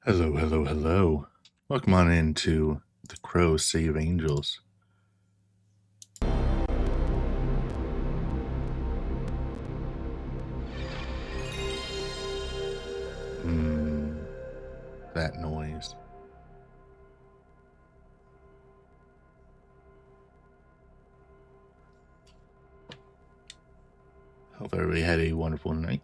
Hello, hello, hello. Welcome on into the Crow City of Angels. That noise. Hope everybody had a wonderful night.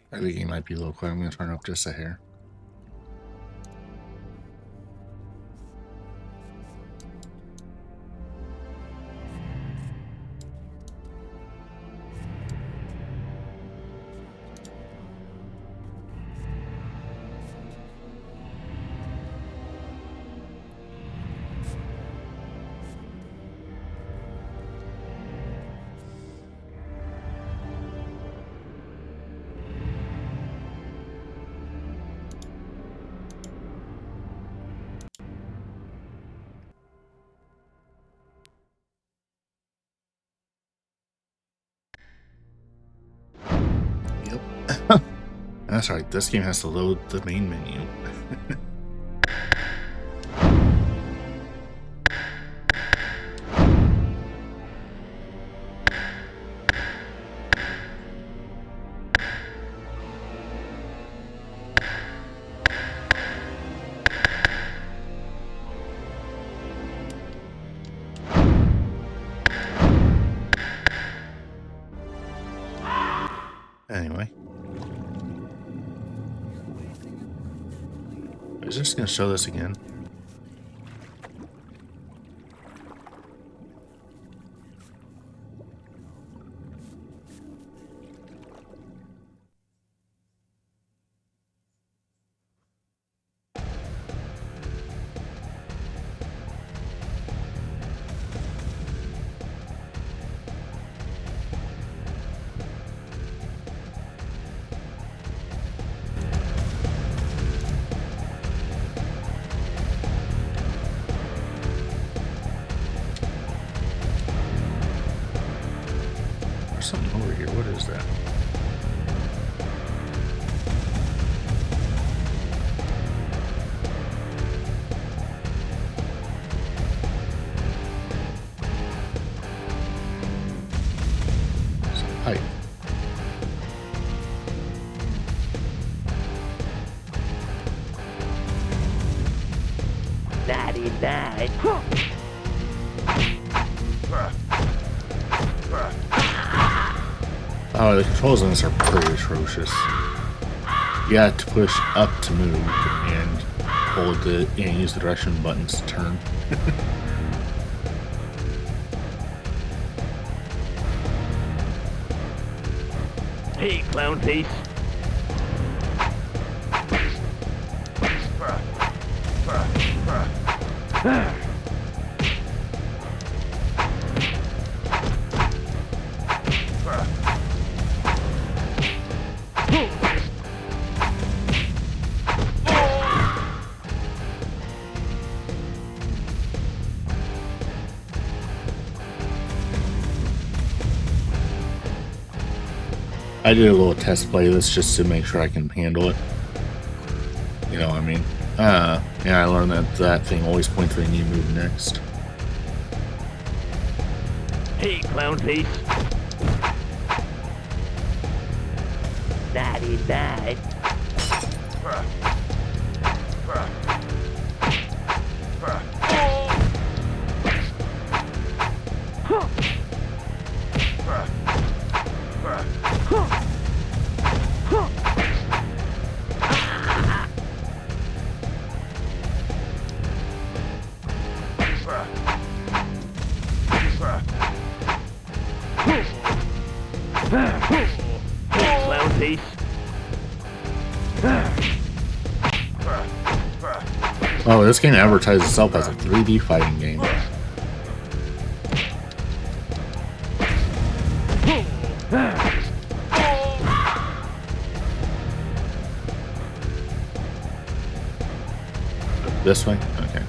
I think it might be a little quiet. I'm going to turn it up just a hair. Yep. That's right. This game has to load the main menu. Anyway. I was just going to show this again. Something over here. What is that? Some pipe. Ninety-nine. Oh, the controls on this are pretty atrocious. You have to push up to move and hold the and use the direction buttons to turn. Hey, clown face. I did a little test play of this just to make sure I can handle it. You know what I mean? Yeah, I learned that that thing always points when you move next. Hey, clown face. Daddy died. Clown face. Oh, this game advertises itself as a 3D fighting game. This way? Okay.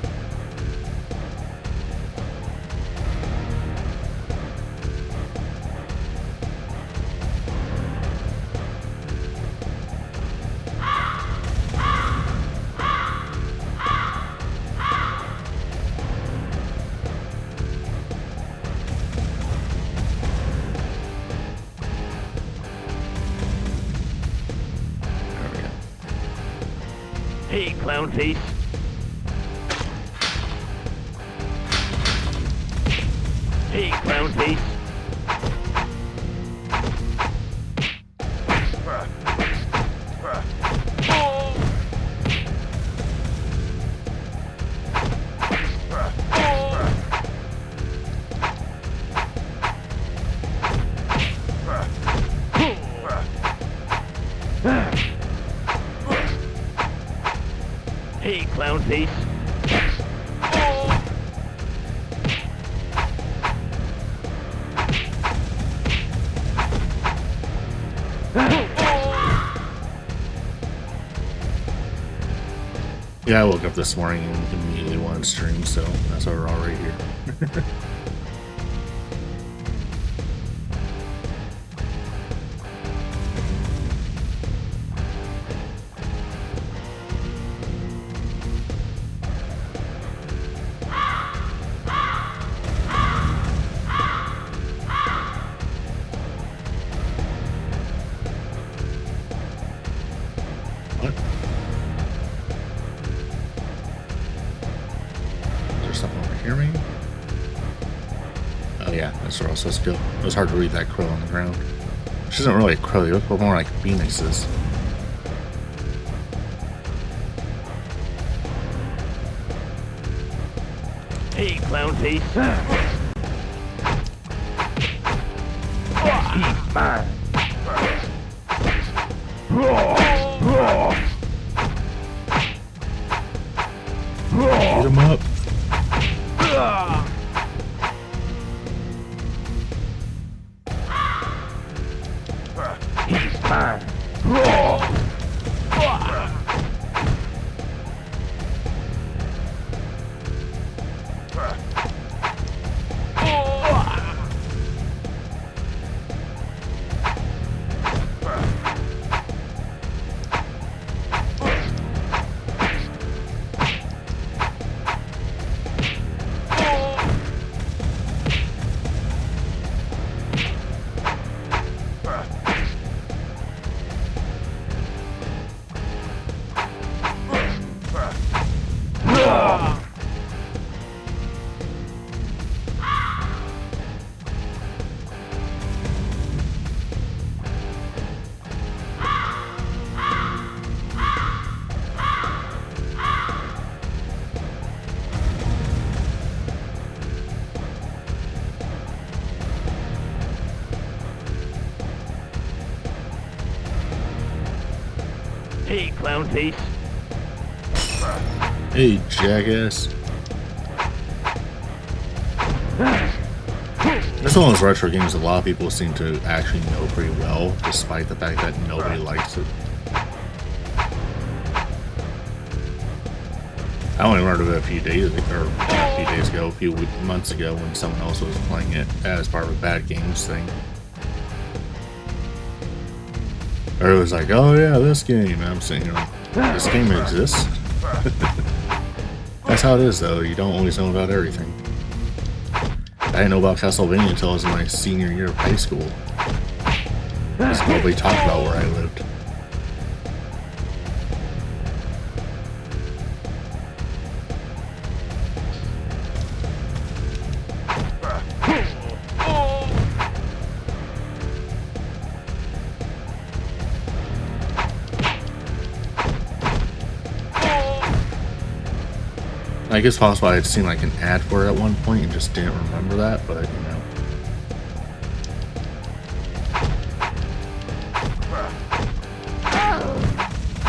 There we go. Hey, clown face. Hey, clown face. Hey, clown face. Yeah, I woke up this morning and immediately wanted to stream, so that's why we're all right here. What? Is there something over here, maybe? Oh yeah, that's where I was supposed to go. It was hard to read that crow on the ground. Which isn't really a crow, they look more like phoenixes. Hey, clown face. He's mine. Beat him up. He's mine. Hey, clown face. Hey, jackass. This is one of those retro games a lot of people seem to actually know pretty well, despite the fact that nobody likes it. I only learned of it a few days ago, a few months ago, when someone else was playing it as part of a Bad Games thing. Or it was like, oh yeah, this game. And I'm saying, this game exists. That's how it is, though. You don't always know about everything. I didn't know about Castlevania until I was in my senior year of high school. Because nobody talked about where I lived. I guess possibly I had seen like an ad for it at one point and just didn't remember that, but you know.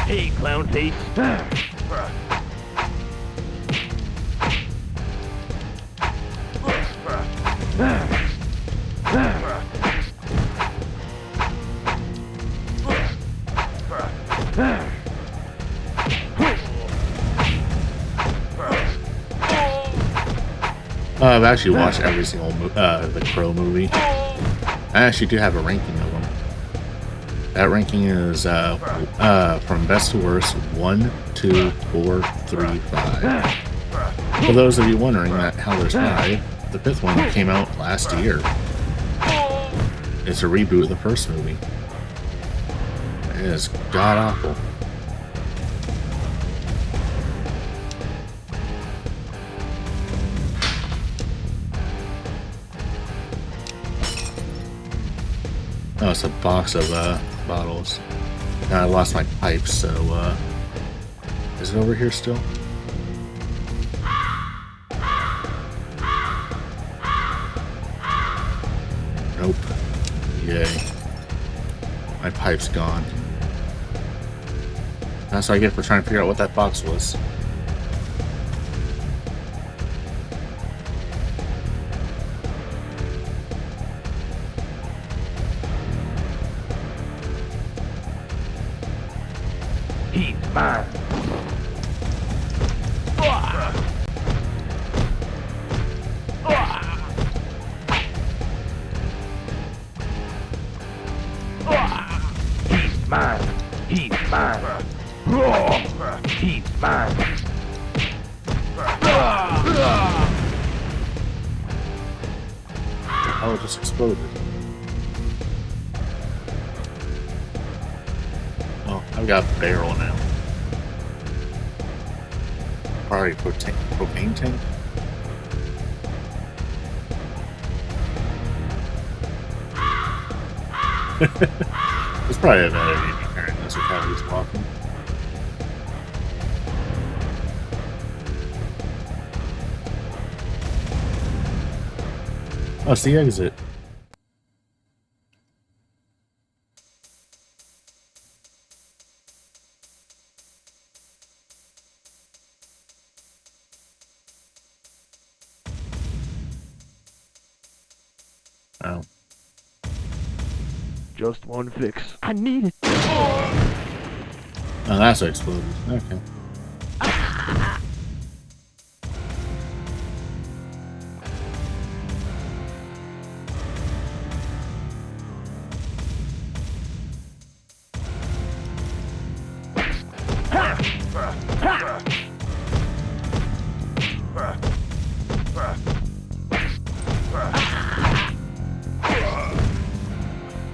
Hey, clown face. I've actually watched every single the Crow movie. I actually do have a ranking of them. That ranking is from best to worst 1, 2, 4, 3, 5. For those of you wondering how there's 5, the 5th one came out last year. It's a reboot of the first movie. It is god awful. Oh, it's a box of bottles. Now I lost my pipe, so is it over here still? Nope. Yay. My pipe's gone. That's what I get for trying to figure out what that box was. He's mine. He's mine. He's mine. He's mine. Oh, it just exploded. Oh, I've got a barrel now. Probably propane tank. It's probably a bad idea to be carrying this with how he's walking. Oh, it's the exit. Oh. Just one fix. I need it. Oh, that's what exploded. Okay.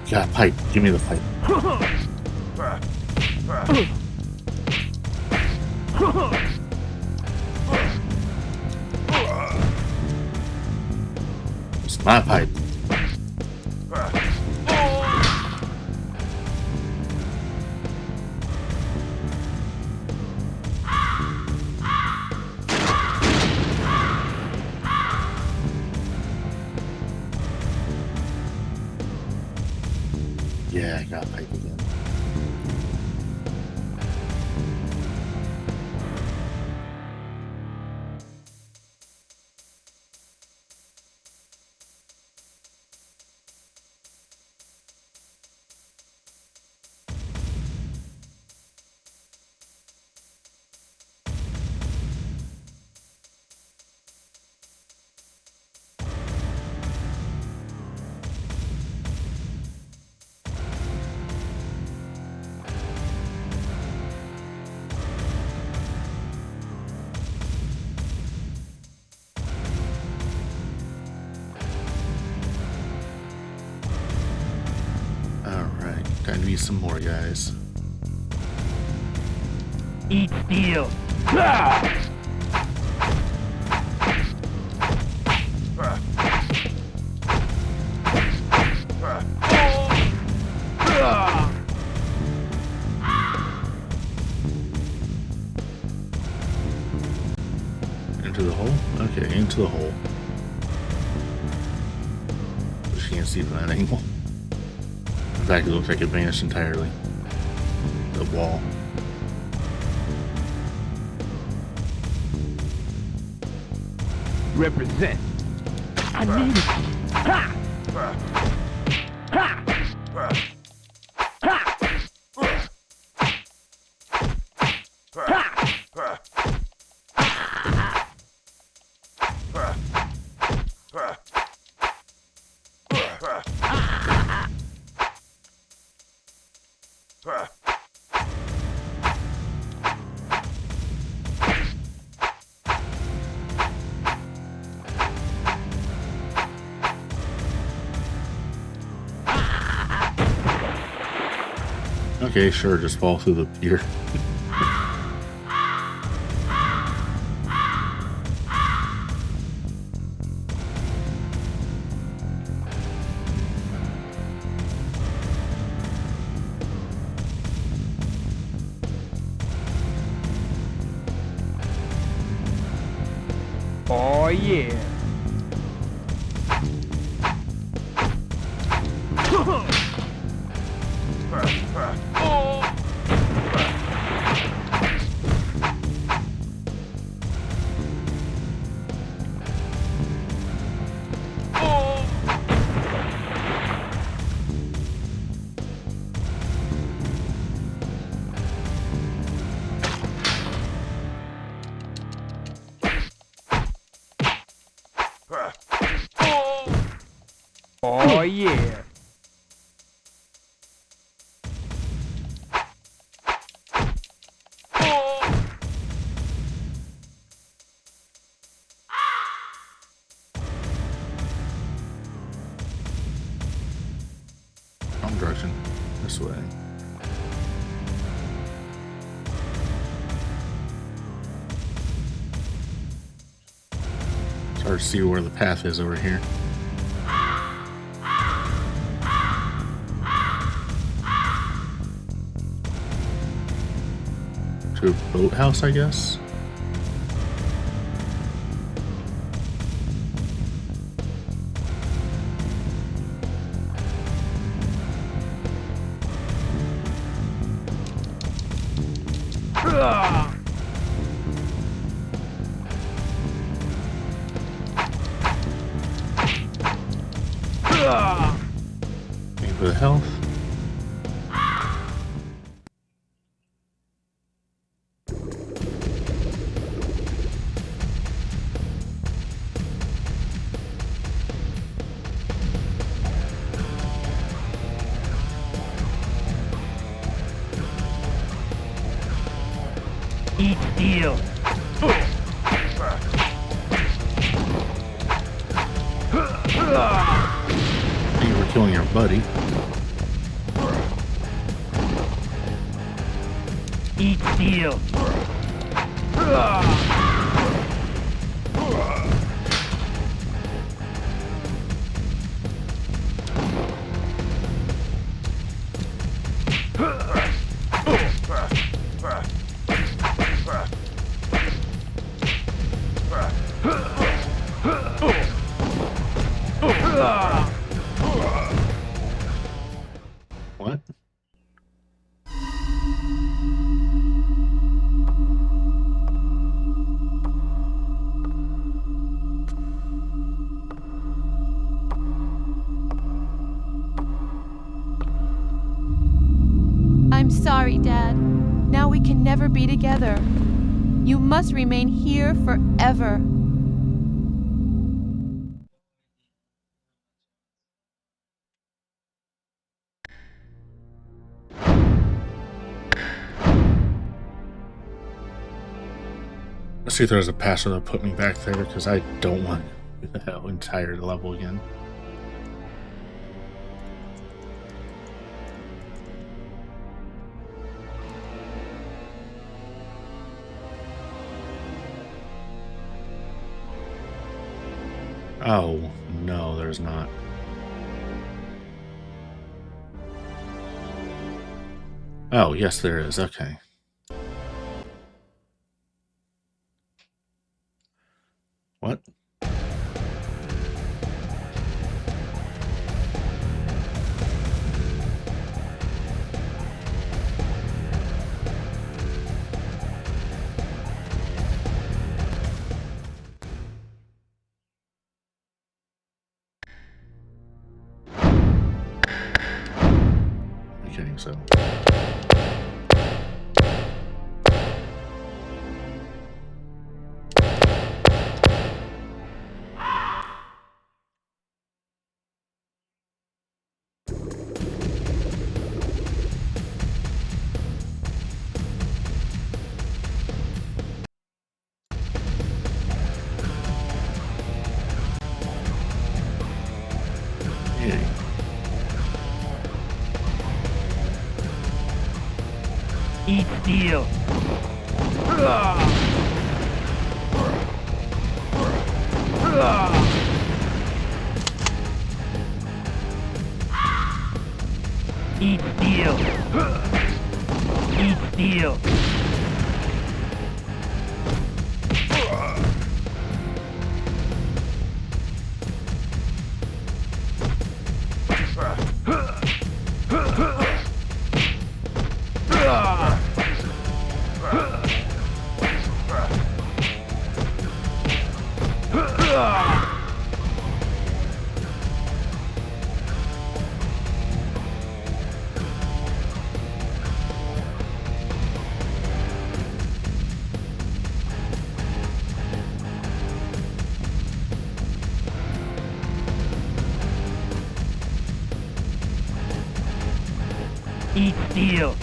Yeah, pipe. Give me the pipe. It's my pipe. Yeah, I got pipe again. gonna be some more guys. Eat steel. Ah! Into the hole? Okay, into the hole. She can't see from that angle. In fact, it looks like it vanished entirely. The wall. Represent. I need it. Ha! Ha! Ha! Okay, sure, just fall through the pier. Oh yeah. Oh yeah. Wrong direction. This way. It's hard to see where the path is over here. To a boathouse, I guess? Ah! Ah! Maybe for the health. Eat steel. You were killing your buddy. Eat steel. What? I'm sorry, Dad. Now we can never be together. You must remain here forever. Let's see if there's a password that put me back there because I don't want to do that entire level again. Oh, no, there's not. Oh, yes, there is. Okay. What? I'm kidding, so. Yeah. Eat steel. Eat steel. Eat steel. Eat steel.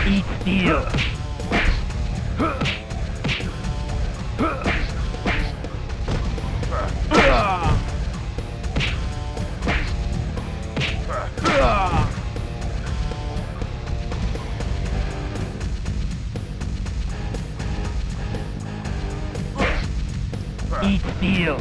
Eat steel. Eat steel.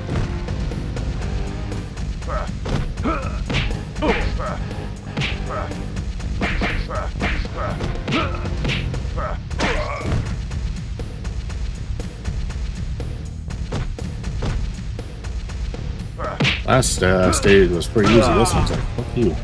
Last stage was pretty easy. This one's like, fuck you.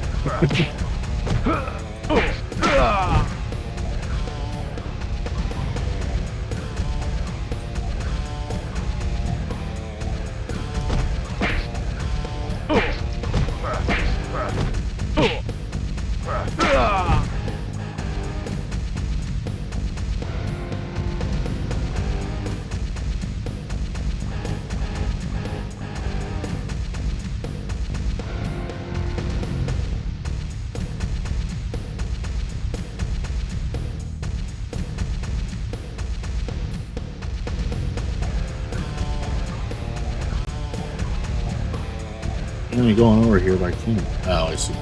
Let me going over here by King. Oh, I see.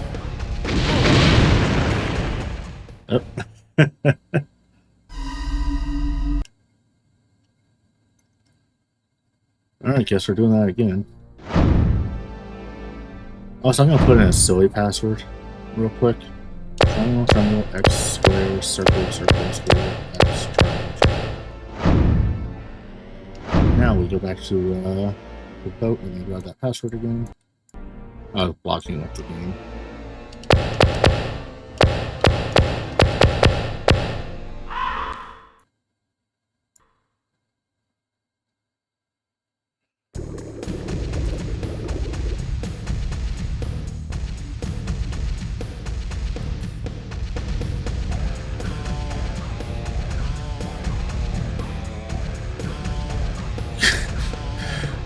Oh. Alright, guess we're doing that again. Also, I'm gonna put in a silly password real quick. Triangle, triangle, X, square, circle, circle, square, X, triangle. Now we go back to the boat and then grab that password again. I was blocking up the game.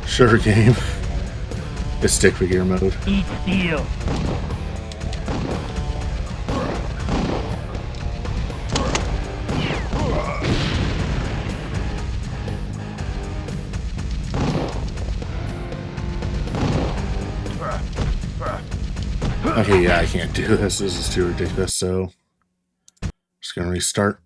Sure, game. It's stick figure mode. Eat steel. Okay, yeah, I can't do this. This is too ridiculous, so just gonna restart.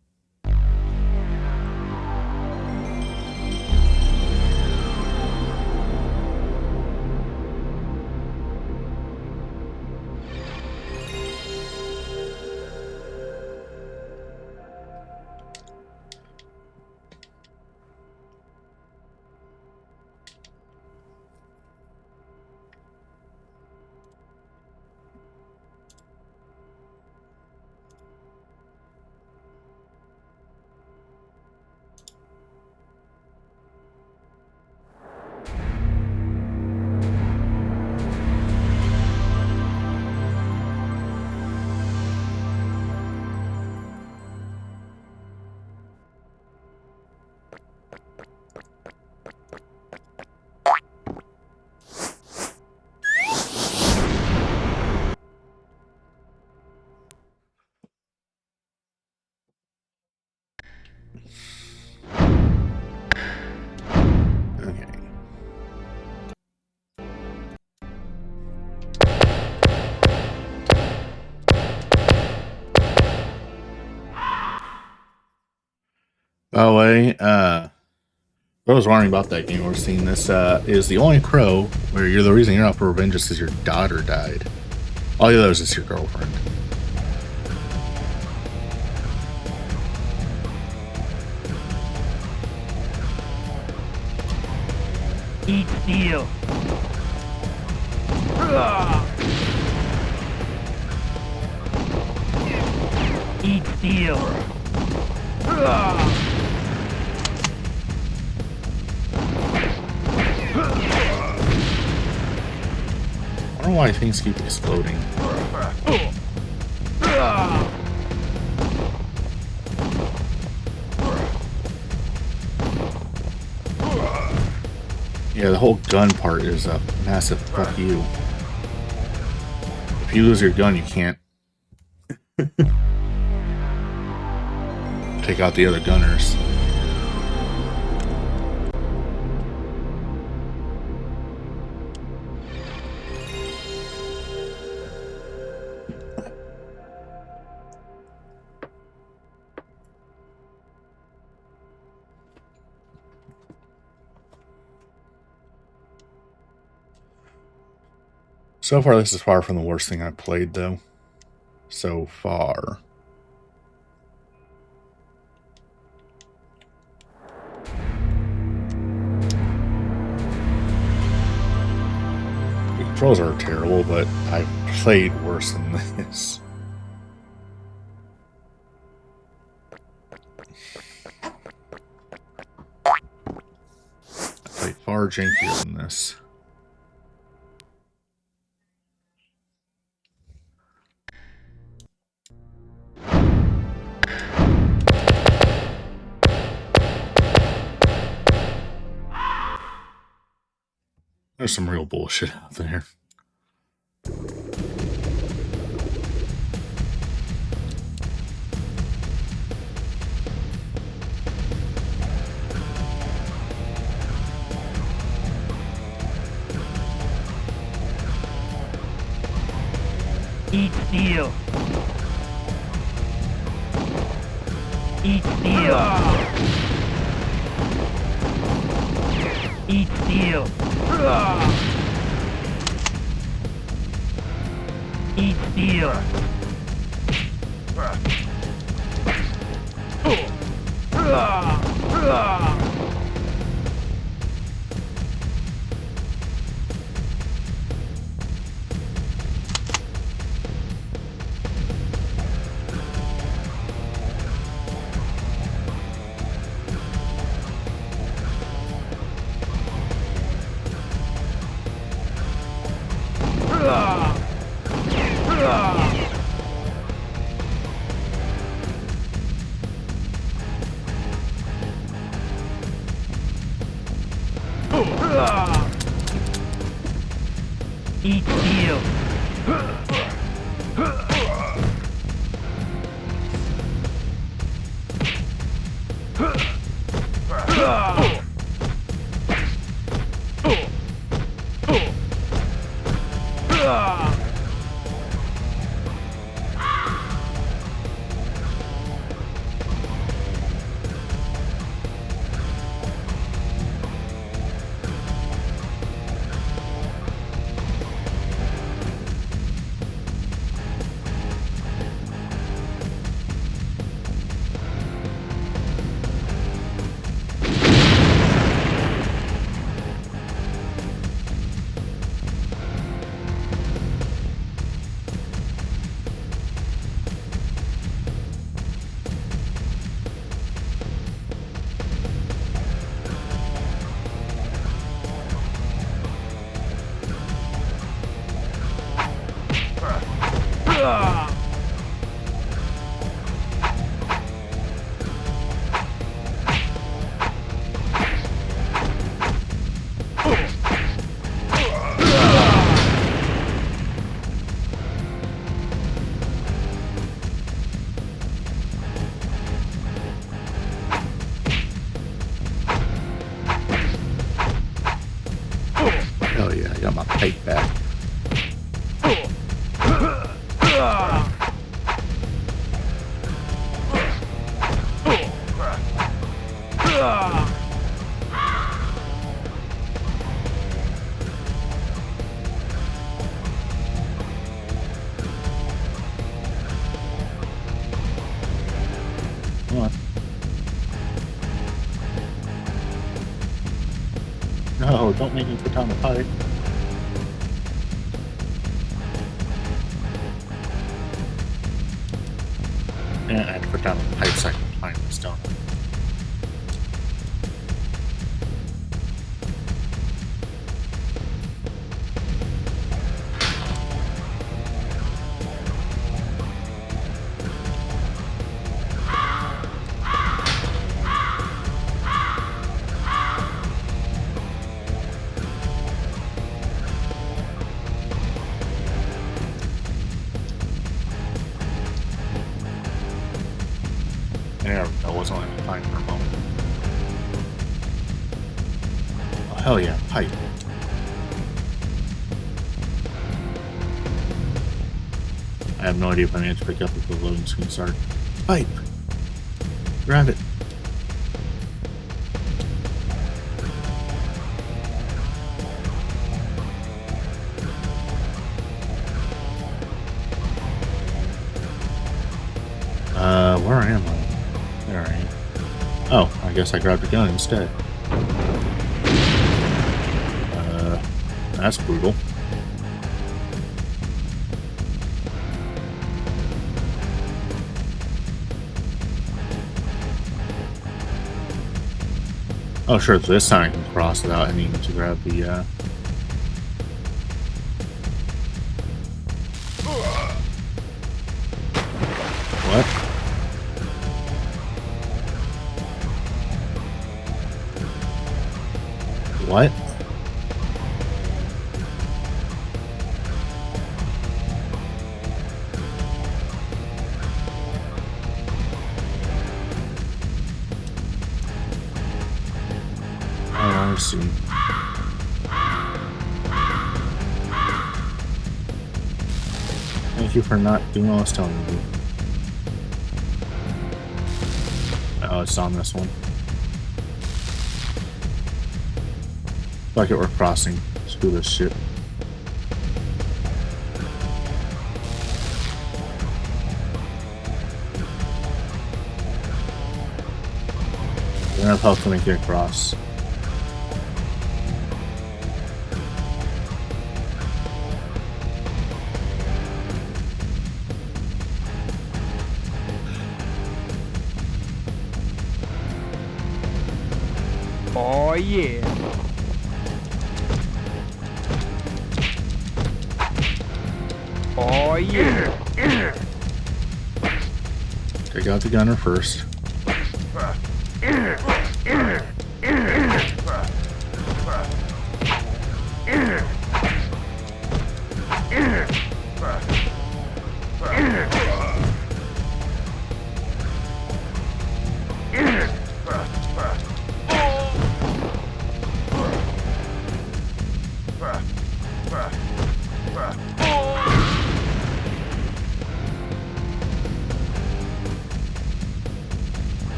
Okay. By the way, I was wondering about that game we're seeing. This is the only crow where you're the reason you're out for revenge is because your daughter died. All the others is your girlfriend. Eat steel. Eat steel. I don't know why things keep exploding. Yeah, the whole gun part is a massive fuck you. If you lose your gun, you can't take out the other gunners. So far, this is far from the worst thing I've played, though. So far. The controls are terrible, but I've played worse than this. I played far jankier than this. There's some real bullshit out there. Eat steel. Eat steel. Eat steel. Eat steel. Eat steel. got my pipe back. Come on. No, don't make me put down the pipe. Yeah, I had to put down the pipe so I can climb this stone. There we go, I wasn't letting me climb for a moment. Oh, hell yeah, pipe. I have no idea if I managed to pick up if the loading screen started. Pipe! Grab it. Where am I? There I am. Oh, I guess I grabbed a gun instead. That's brutal. Oh, sure, this time I can cross without needing to grab the, What? What? Oh, I see. Thank you for not doing what I was telling you to do. Oh, it's on this one. Fuck it, we're crossing. Screw this shit. We don't have help to make it across. Oh yeah. Oh yeah. Take out the gunner first.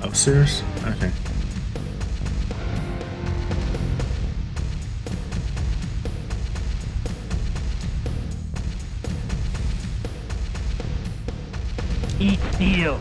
Upstairs? Okay. Eat steel. Steel.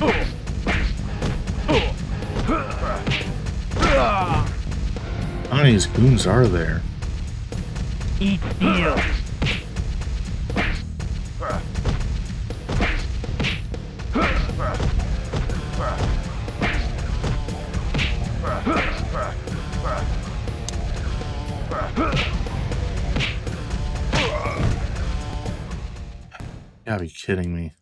How many of these goons are there? Eat steel. You gotta be kidding me.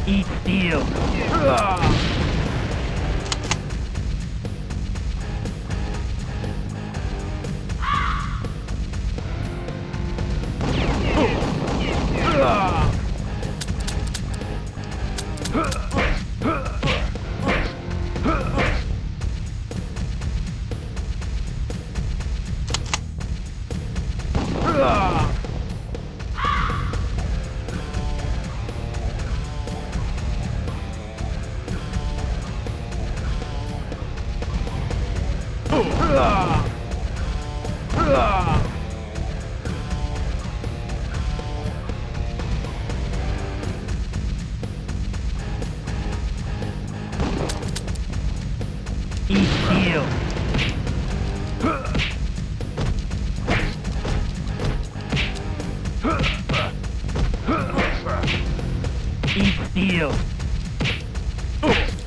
Eat steel. Eat steel. Eat steel.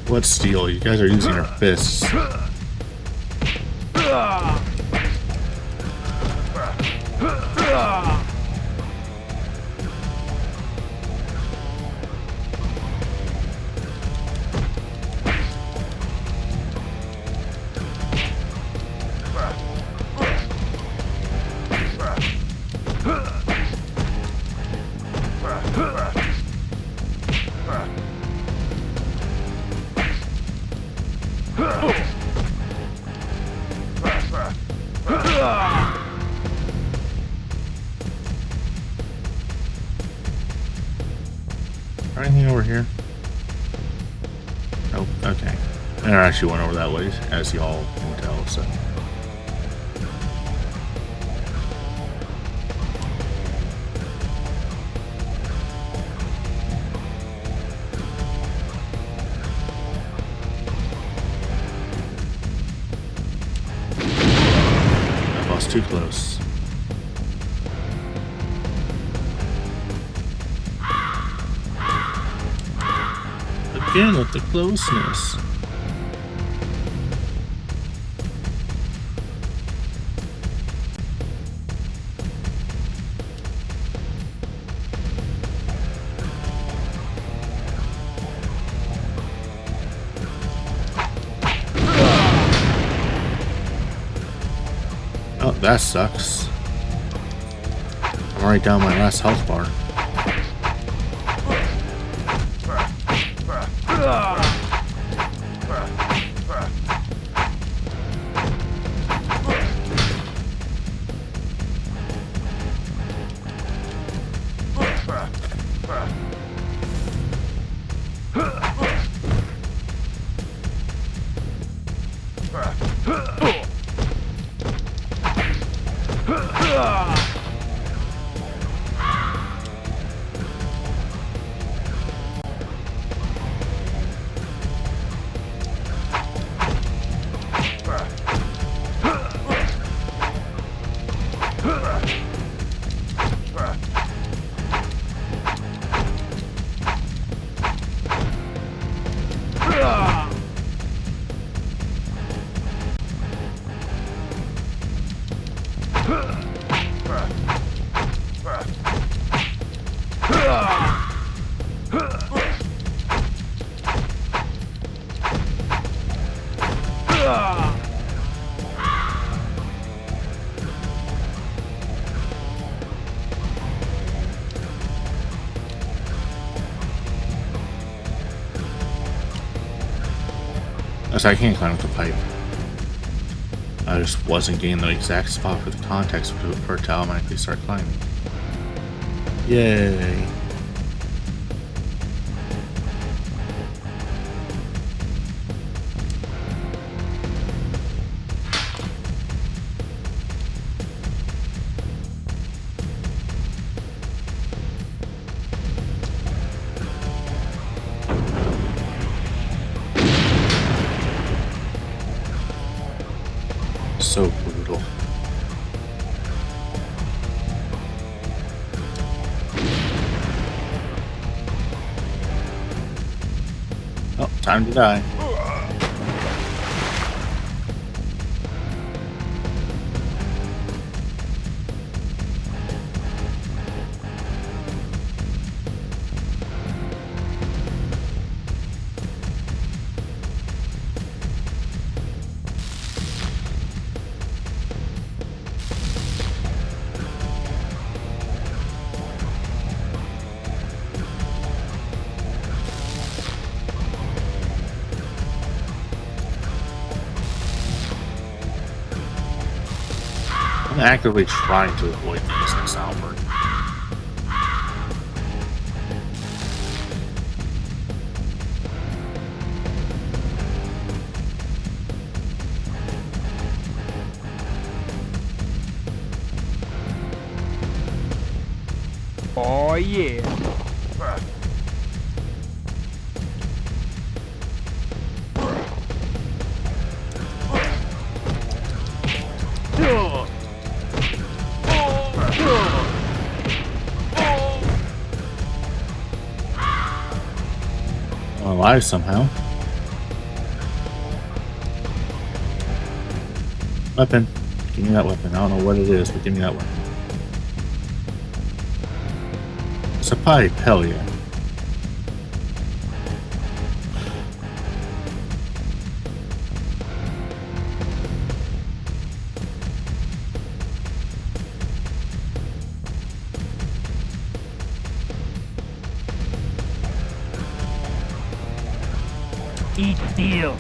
What steel? You guys are using your fists. Anything over here? Oh, okay. I actually went over that way, as y'all can tell, so. That was too close. Again with the closeness. Oh, that sucks. I'm right down my last health bar. So I can't climb up the pipe. I just wasn't getting the exact spot for the context for it to automatically start climbing. Yay. So brutal. Oh, time to die. I'm actively trying to avoid things like Salford. Oh yeah. I'm alive somehow. Weapon. Give me that weapon. I don't know what it is, but give me that weapon. It's a pipe. Hell yeah. Eat steel.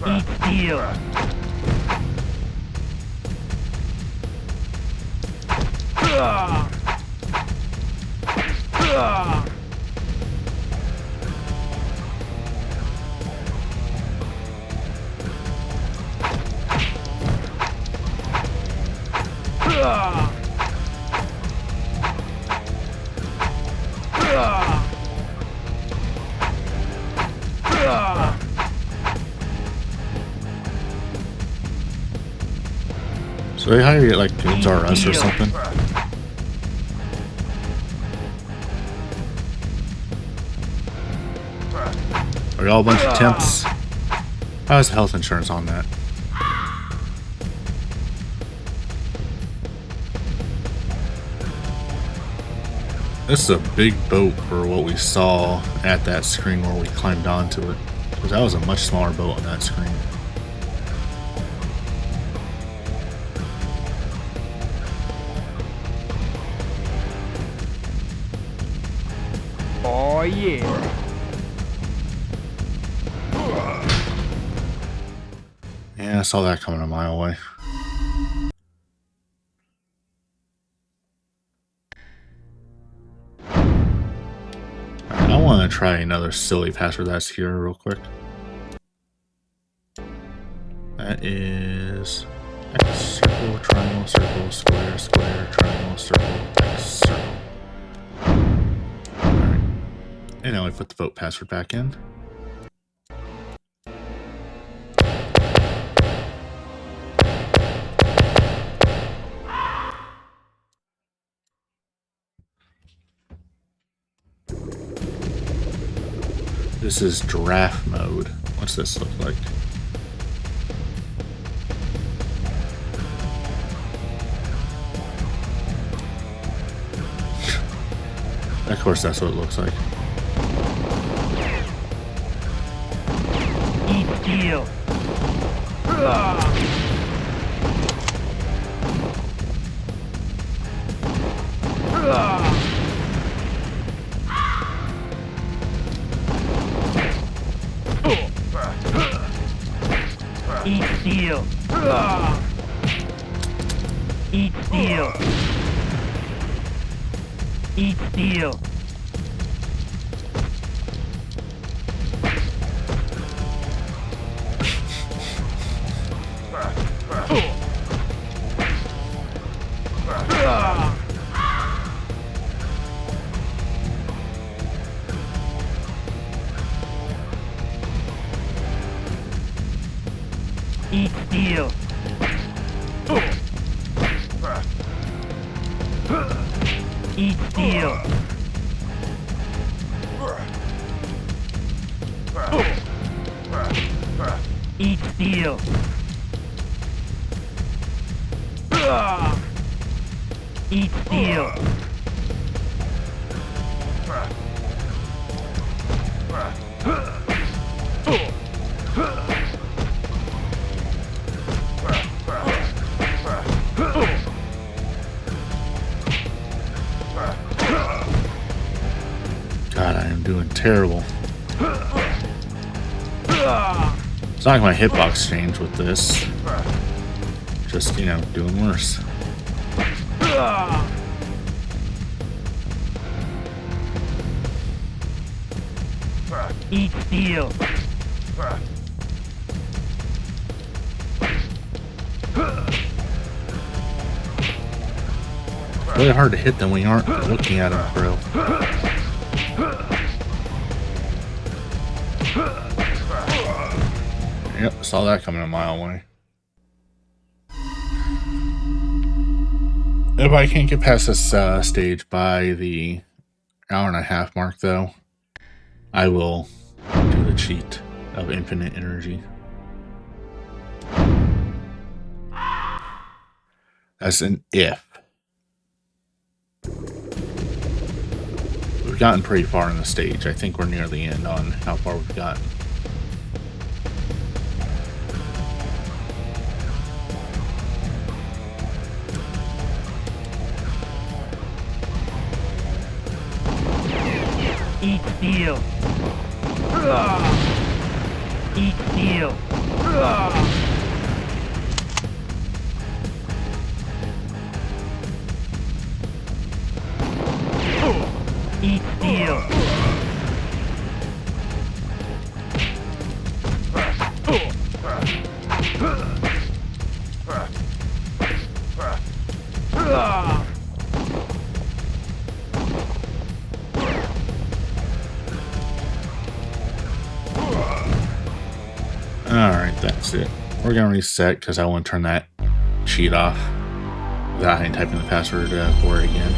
Eat steel. So they hire you like Toons R Us or something? Are y'all a bunch of temps? How's health insurance on that? This is a big boat for what we saw at that screen where we climbed onto it. Because that was a much smaller boat on that screen. Oh yeah. Yeah, I saw that coming a mile away. Alright, I want to try another silly password that's here real quick. That is X, circle, triangle, circle, square, square, triangle, circle, X, circle. Alright. And now we put the vote password back in. This is giraffe mode. What's this look like? Of course, that's what it looks like. Eat steel. Eat steel. Eat steel. Eat steel. Eat steel. Eat steel. Eat steel. Eat steel. God, I am doing terrible. It's not like my hitbox changed with this. Just, you know, doing worse. Eat steel. It's really hard to hit them when you aren't looking at them, bro. Yep, saw that coming a mile away. If I can't get past this stage by the hour-and-a-half mark, though, I will do the cheat of infinite energy. That's an if. We've gotten pretty far in the stage. I think we're near the end on how far we've gotten. Eat steel. Eat steel. Eat steel. Alright, that's it. We're gonna reset because I want to turn that cheat off without having typing the password for it again.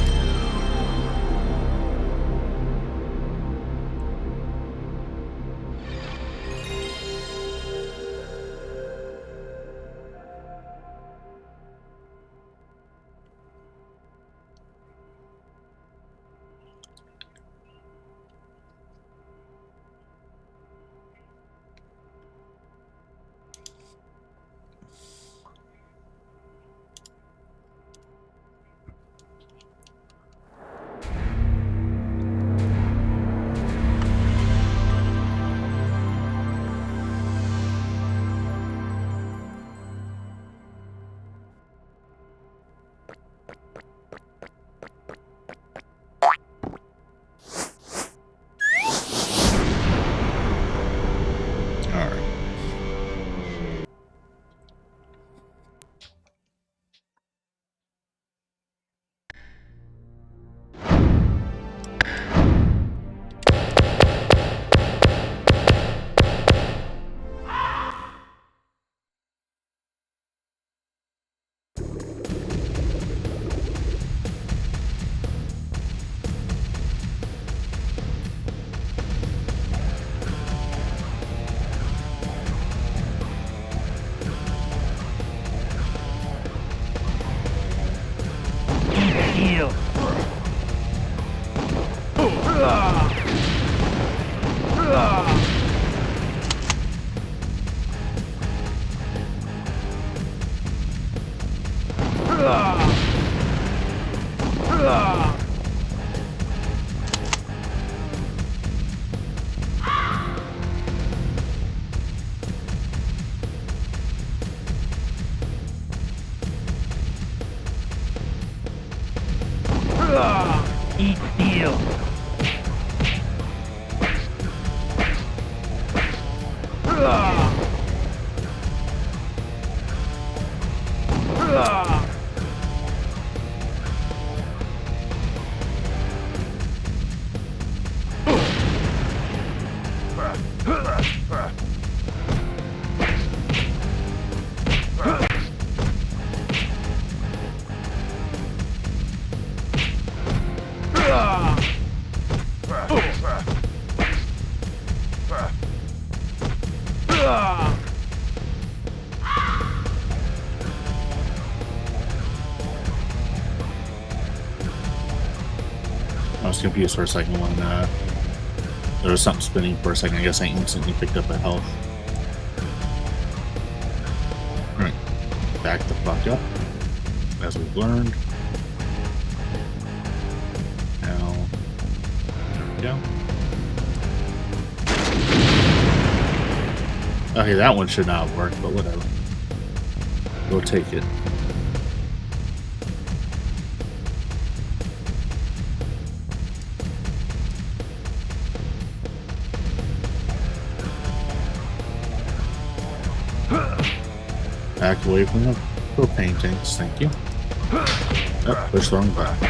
Eat steel. I was confused for a second when there was something spinning for a second. I guess I instantly picked up a health. Alright, back the fuck up, as we've learned. Now, there we go. Okay, that one should not have worked, but whatever. We'll take it. Back away from the propane tanks, thank you. Oh, push the wrong button.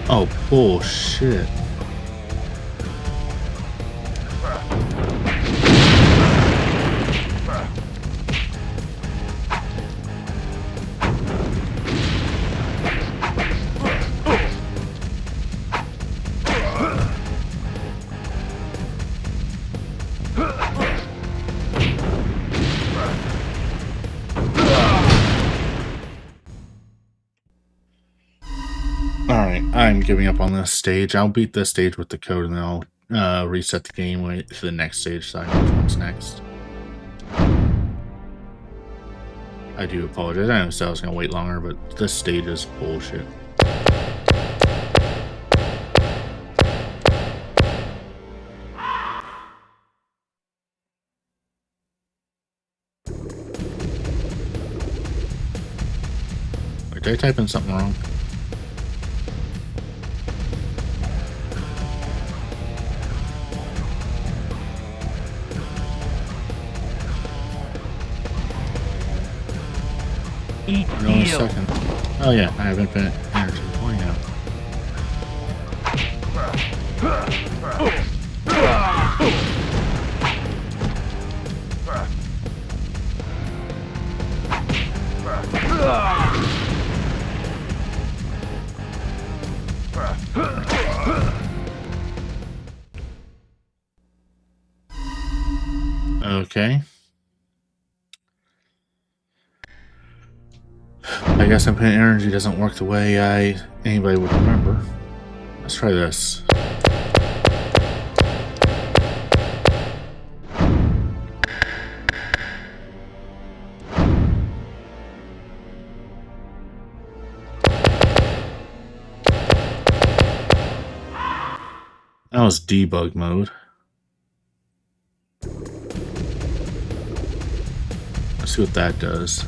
Oh, bullshit. Alright, I'm giving up on this stage. I'll beat this stage with the code and then I'll reset the game, wait for the next stage so I know which one's next. I do apologize. I know I was going to wait longer, but this stage is bullshit. Wait, did I type in something wrong? Eat Hold on a steel. second. Oh yeah, I have infinite energy. Why now? Okay. I guess infinite energy doesn't work the way anybody would remember. Let's try this. That was debug mode. Let's see what that does.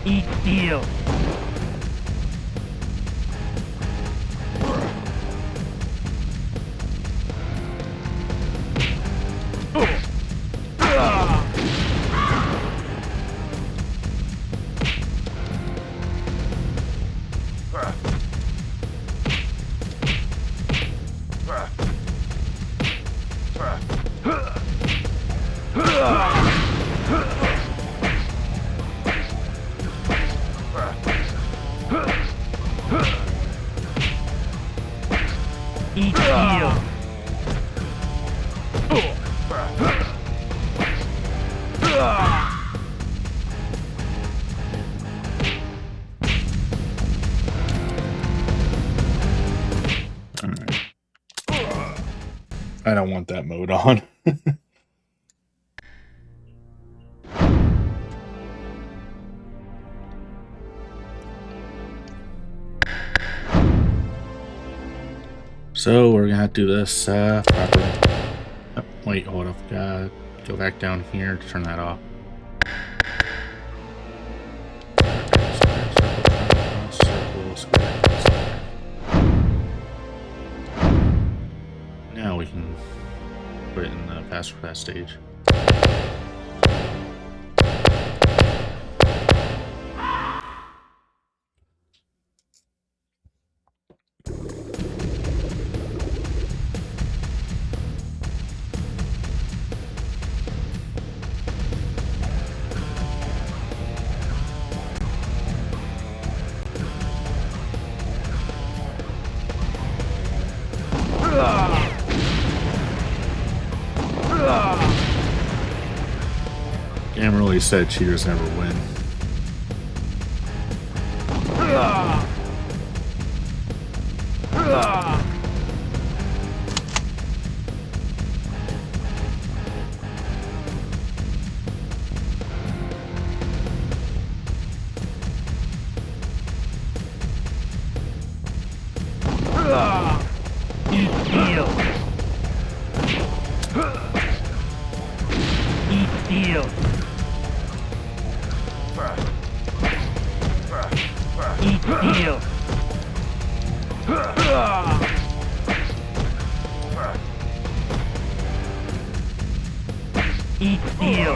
Eat steel. I don't want that mode on. So we're gonna have to do this properly. Oh, wait, hold up. Go back down here to turn that off. Circle, square, square. Now we can put it in the fast for that stage. Game really said cheaters never win. Eat steel. Eat steel. Eat steel. Eat steel.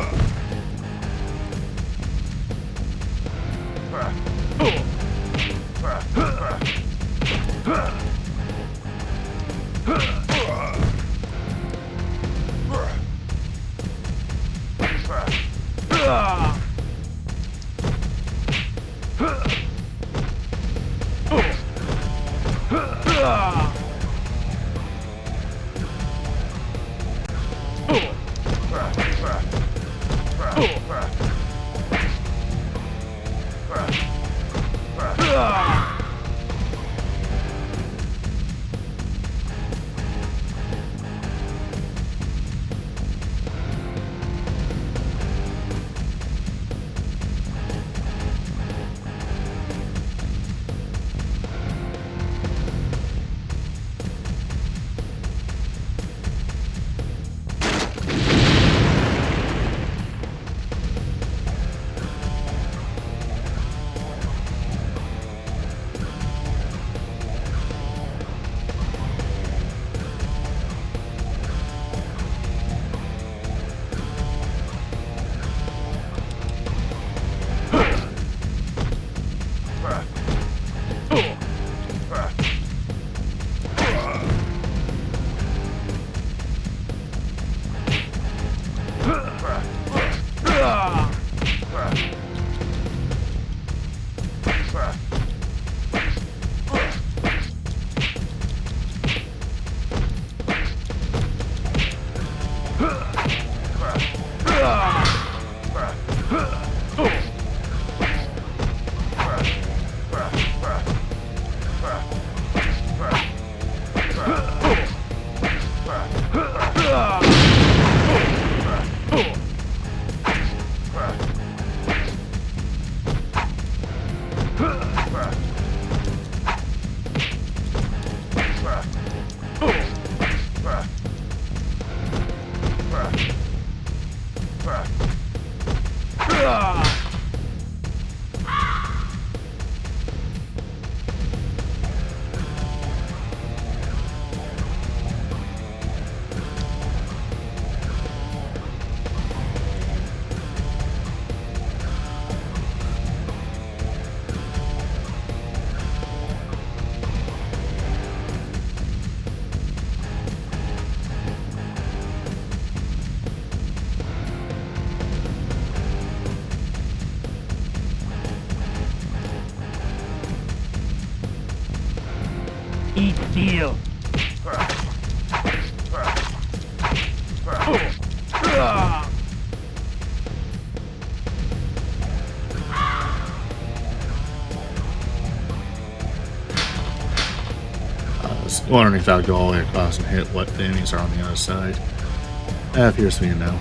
Eat steel. Wondering if I'll go all the way across and hit what the enemies are on the other side. That appears to be a no.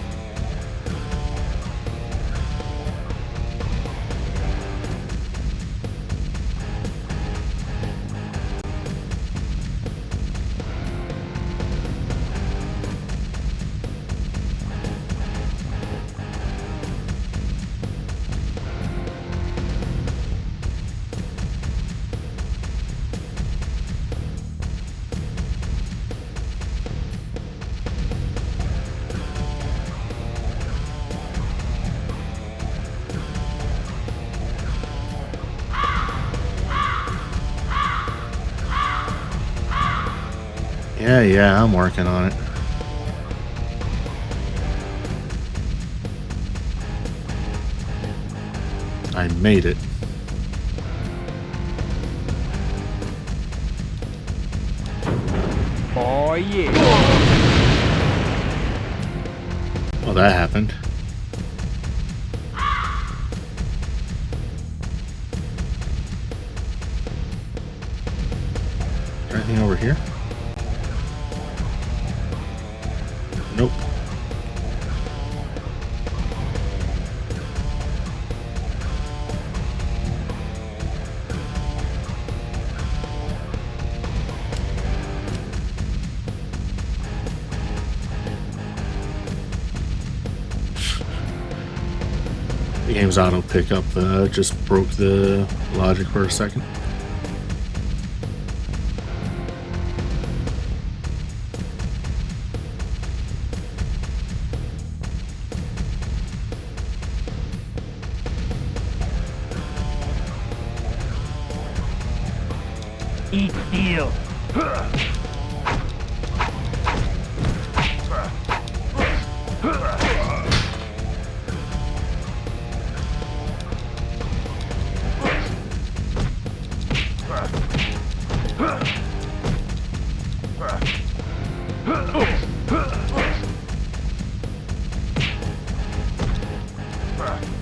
Yeah, I'm working on it. I made it. Oh yeah. Well, that happened. Is there anything over here? Nope. The game's auto pickup just broke the logic for a second. Eat steel.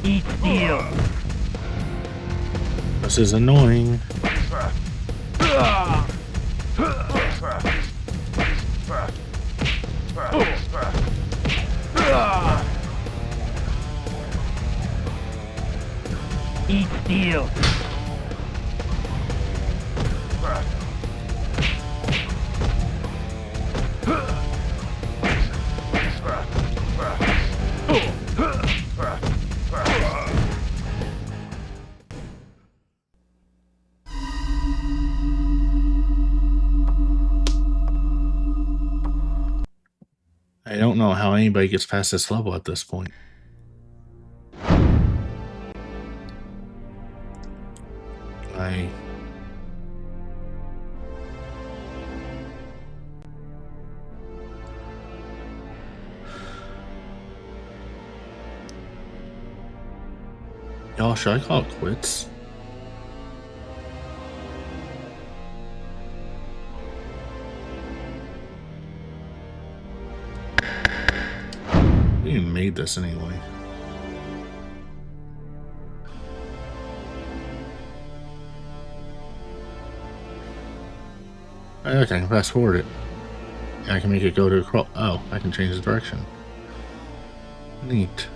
Eat steel. This is annoying. Eat steel. I don't know how anybody gets past this level at this point. Y'all, should I call it quits? We even made this anyway. Okay, I can fast forward it. I can make it go to a crawl. Oh, I can change the direction. Neat.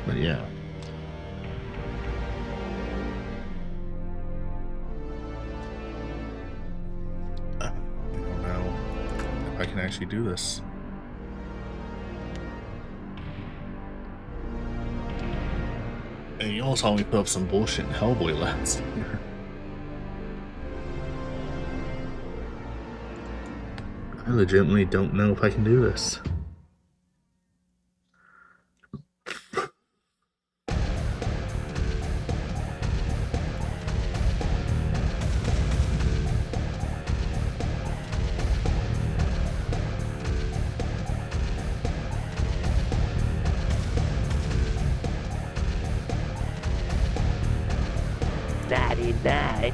But yeah. I don't know if I can actually do this. And you all saw me put up some bullshit in Hellboy last year. I legitimately don't know if I can do this. Daddy, die.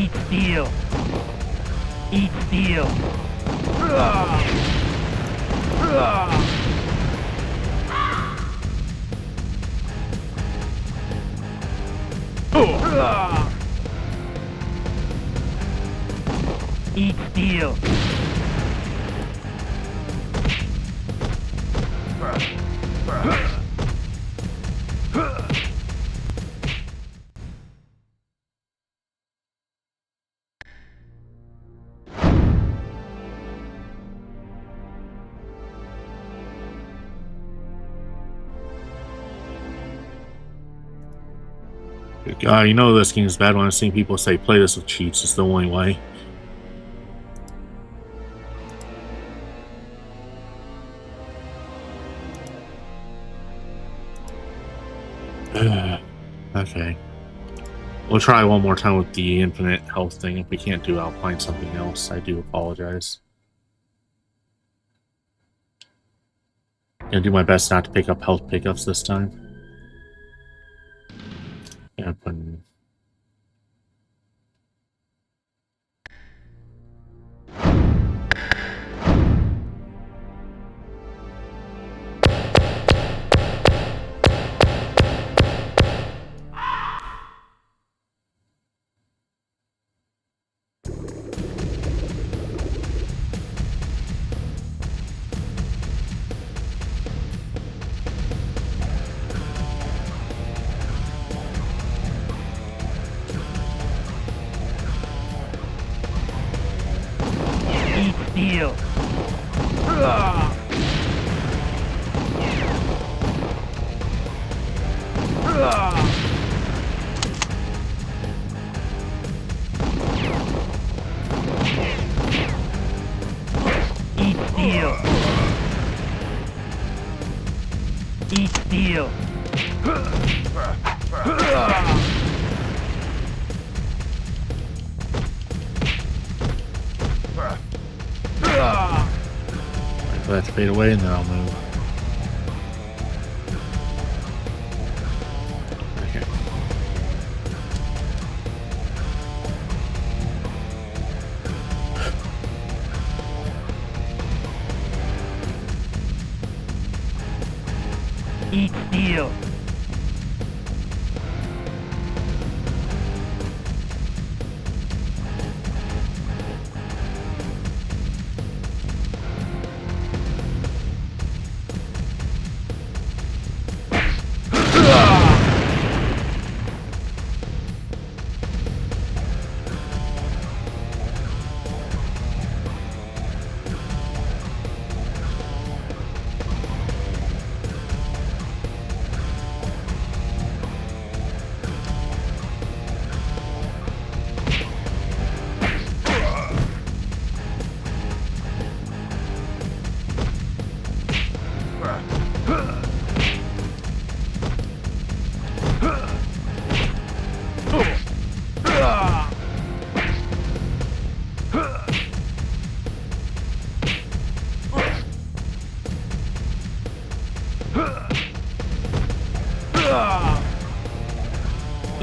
Eat steel. Eat steel. Eat steel. You know this game's bad when I've seen people say play this with cheats. It's the only way. Okay. We'll try one more time with the infinite health thing. If we can't do it, I'll find something else. I do apologize. Gonna do my best not to pick up health pickups this time. Yeah, but... Eat steel. Eat steel. Eat steel. Wait for that to fade away and then I'll move. Okay. Eat steel.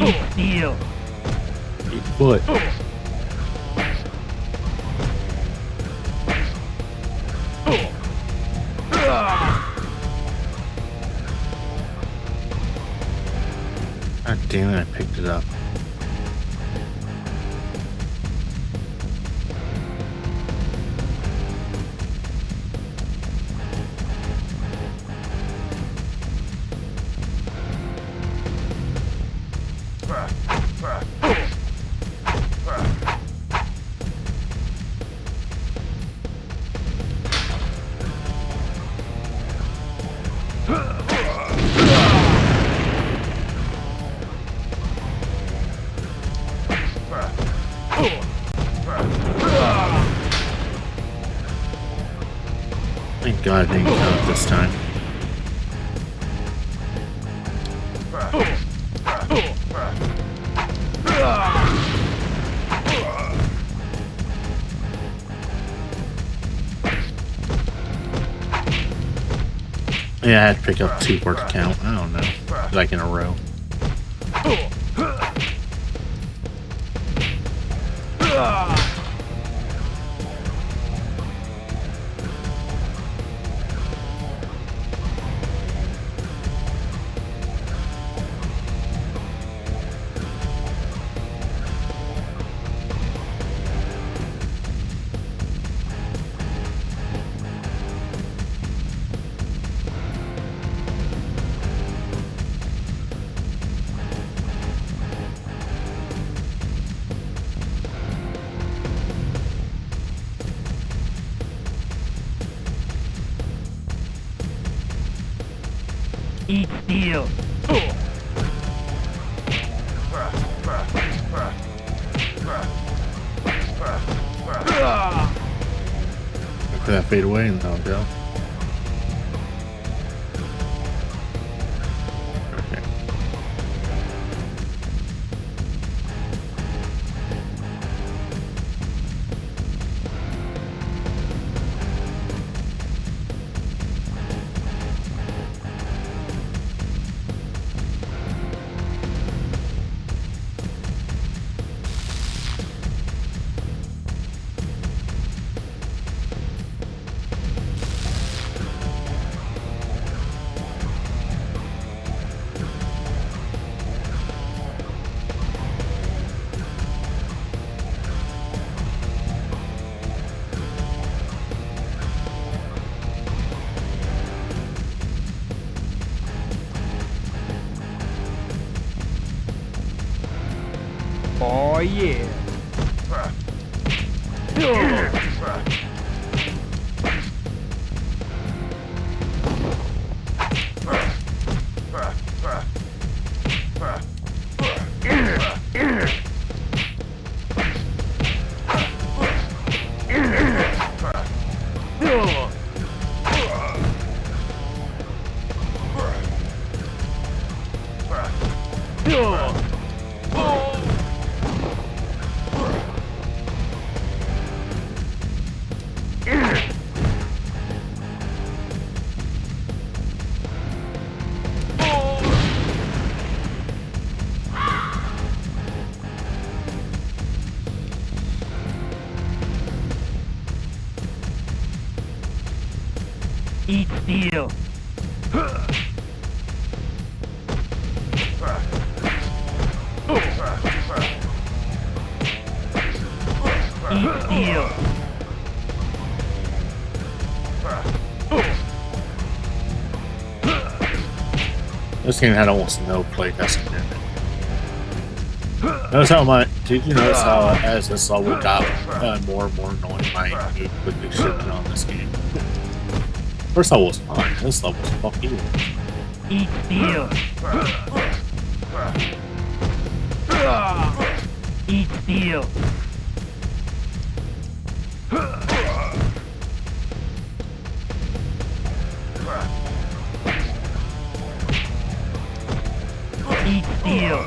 Eat steel. Eat foot. God damn it, I picked it up. Thank God I didn't count this time. Yeah, I had to pick up 2 for it to count. I don't know. Like in a row. Eat steel. Wait for that fade away and then I'll go. Okay. Oh yeah. Eat steel. Eat steel. This game had almost no playtesting in it. Notice how much? Did you notice how as this level got more and more annoying, my mood quickly shifted on this game? First level was fine. This level was fuck you. Eat steel. Eat steel. Eat steel.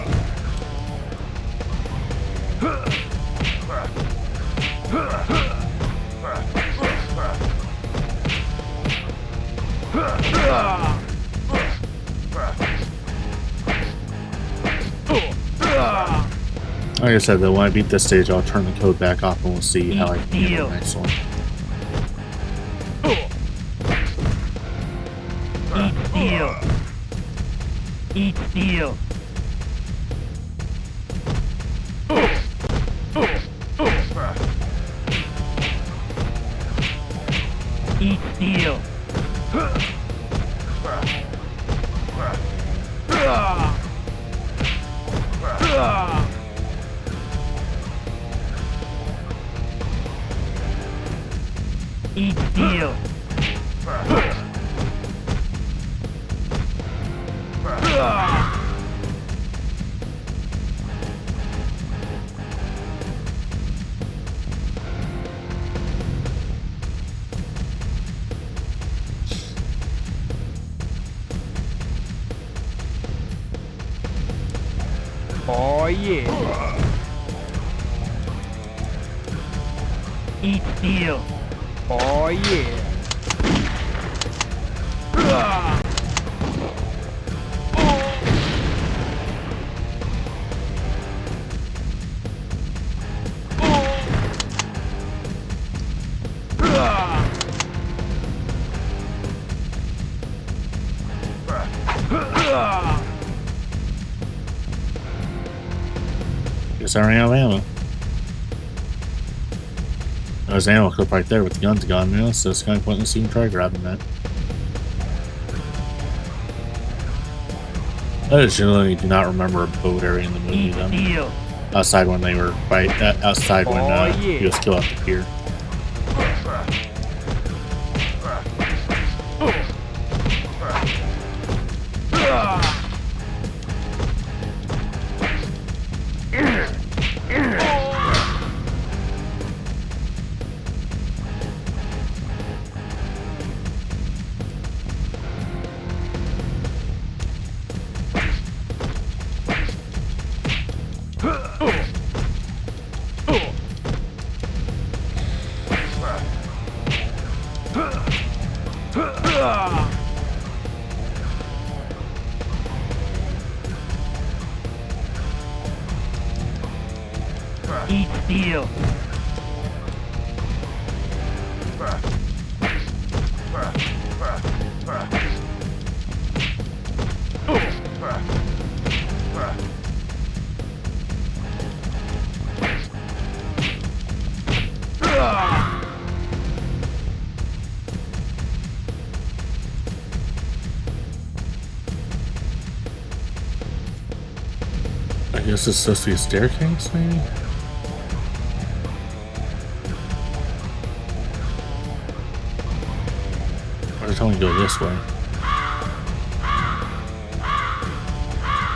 Like I said, though, when I beat this stage, I'll turn the code back off and we'll see how I can handle the next one. Eat steel. Eat steel. Eat steel. Eat steel. Oh yeah. Eat steel. Oh yeah. Guess I ran out of ammo. There's an ammo clip right there with the guns gone now, so it's kind of pointless to even try grabbing that. I generally do not remember a boat area in the movie Eat though. steel. Outside when they were outside when Yeah. he was killed at the pier. Eat steel. I guess it's supposed to be a staircase, maybe? Or it's only go this way.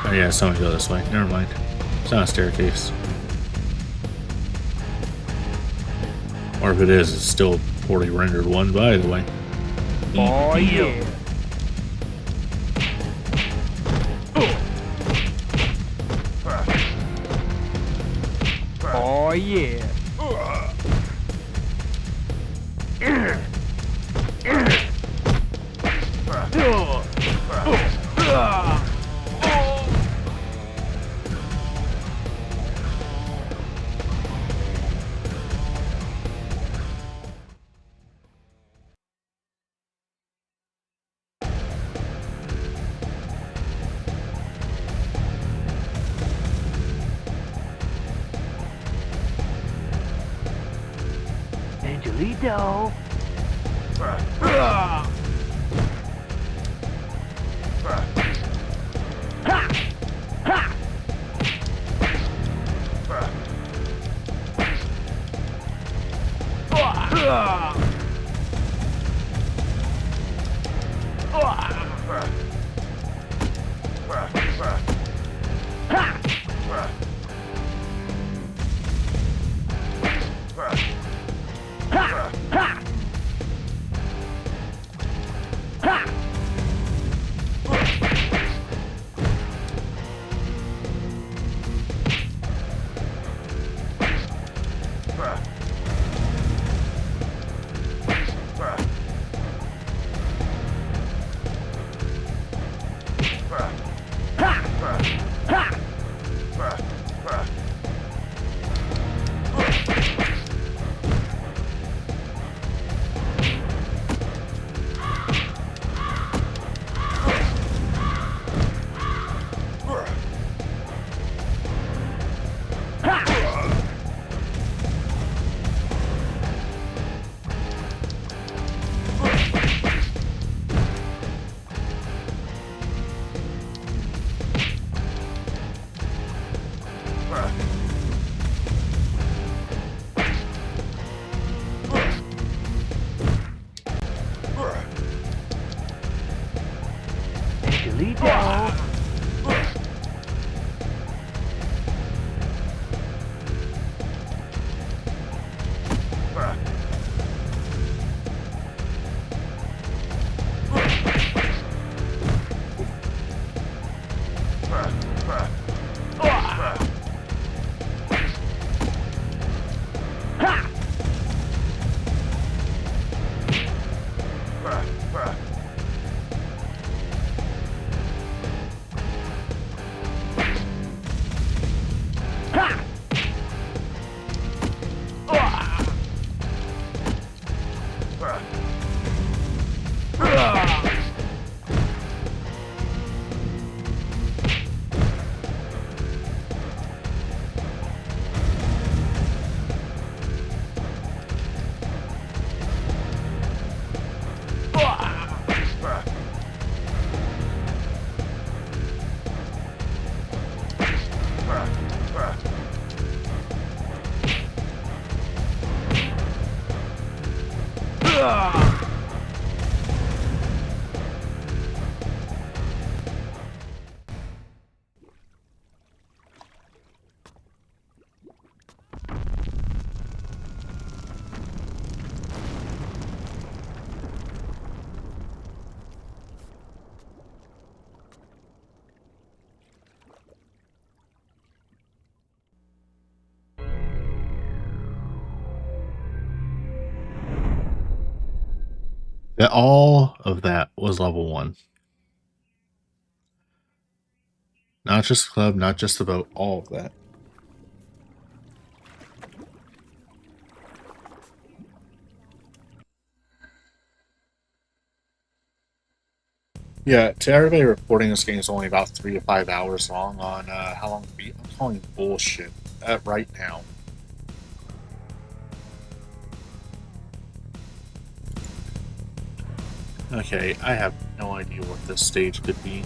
Oh yeah, it's only go this way. Never mind. It's not a staircase. Or if it is, it's still poorly rendered one, by the way. Oh yeah. Oh yeah. Angelito. Angelito. That all of that was level 1. Not just the club, not just the boat, all of that. Yeah, to everybody reporting this game is only about 3 to 5 hours long on how long to beat. I'm calling bullshit right now. Okay, I have no idea what this stage could be.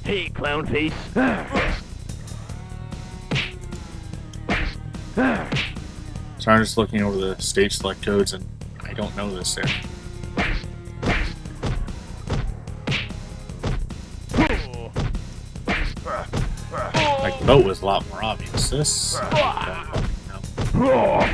Hey, clown face. So I'm just looking over the stage select codes and I don't know this there. Like, the boat was a lot more obvious. This? I don't fucking know.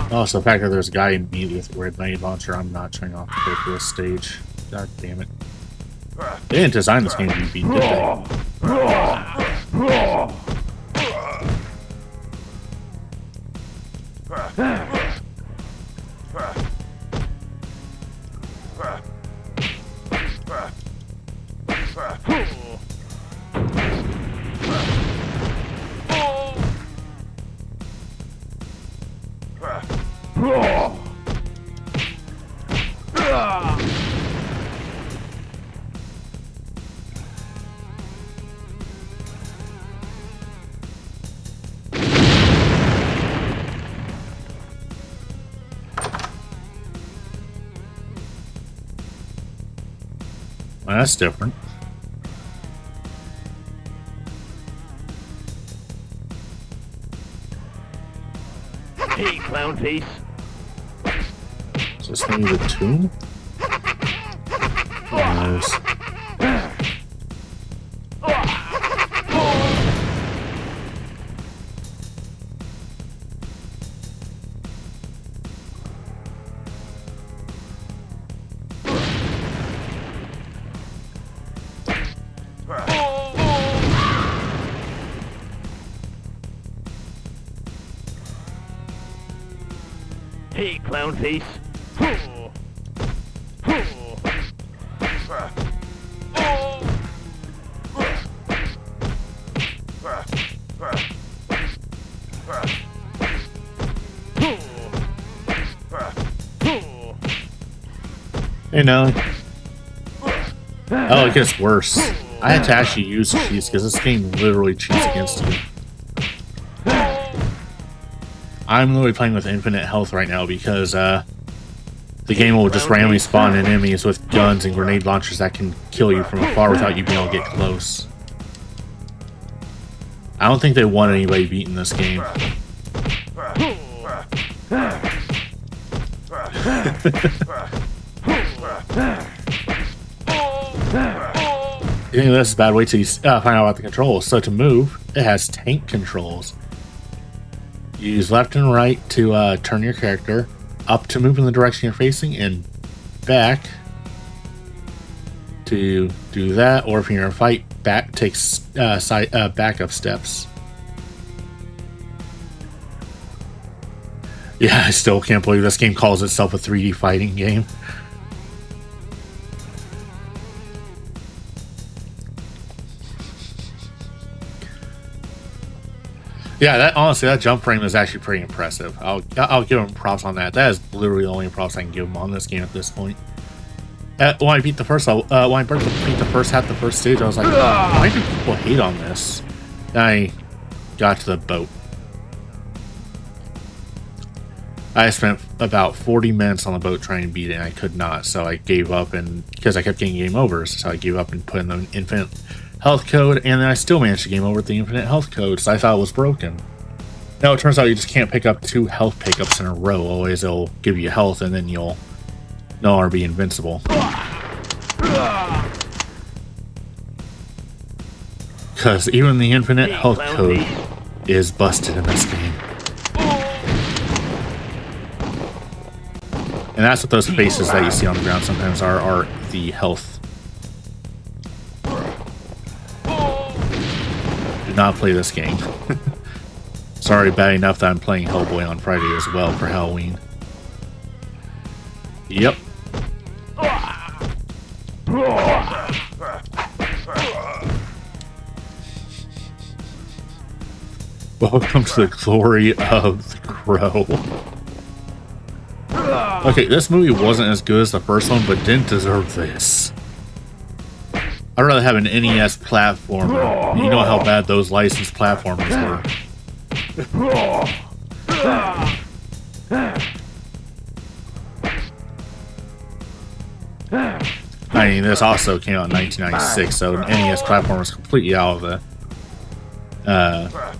Oh, so the fact that there's a guy immediately with a red grenade launcher, I'm not turning off the play for this stage. God damn it. They didn't design this game to be beat, did they? Well, that's different. Hey, clown face. Is this maybe the tomb? Who knows? Hey, clown face. You know. Oh, it gets worse. I had to actually use cheats because this game literally cheats against you. I'm literally playing with infinite health right now because the game will just randomly spawn in enemies with guns and grenade launchers that can kill you from afar without you being able to get close. I don't think they want anybody beating this game. Anyway, this is a bad way to find out about the controls. So to move, it has tank controls. Use left and right to turn your character, up to move in the direction you're facing, and back to do that. Or if you're in a fight, back takes backup steps. Yeah, I still can't believe this game calls itself a 3D fighting game. Yeah, that honestly, that jump frame is actually pretty impressive. I'll give him props on that. That is literally the only props I can give him on this game at this point. When I beat the first level, when I beat the first half, the first stage, I was like, why do people hate on this? Then I got to the boat. I spent about 40 minutes on the boat trying to beat it, and I could not. So I gave up, and because I kept getting game overs, so I gave up and put in the infinite health code, and then I still managed to game over with the infinite health code, so I thought it was broken. No, it turns out you just can't pick up 2 health pickups in a row. Always it'll give you health, and then you'll no longer be invincible. Because even the infinite Hey, health clown code face. is busted in this game. And that's what those faces that you see on the ground sometimes are the health. Do not play this game. It's already bad enough that I'm playing Hellboy on Friday as well for Halloween. Yep. Welcome to the glory of the Crow. Okay, this movie wasn't as good as the first one, but didn't deserve this. I'd rather have an NES platformer. You know how bad those licensed platformers were. I mean, this also came out in 1996, so an NES platform was completely out of the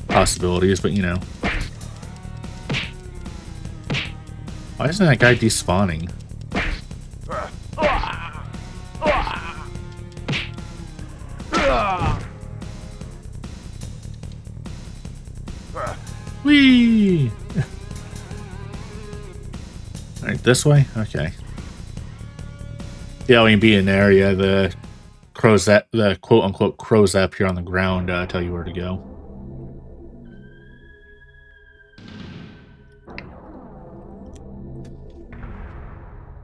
possibilities, but you know. Why isn't that guy despawning? Whee! Alright, this way? Okay. Yeah, we can be in there. Yeah, the crows that the quote unquote crows that appear on the ground tell you where to go.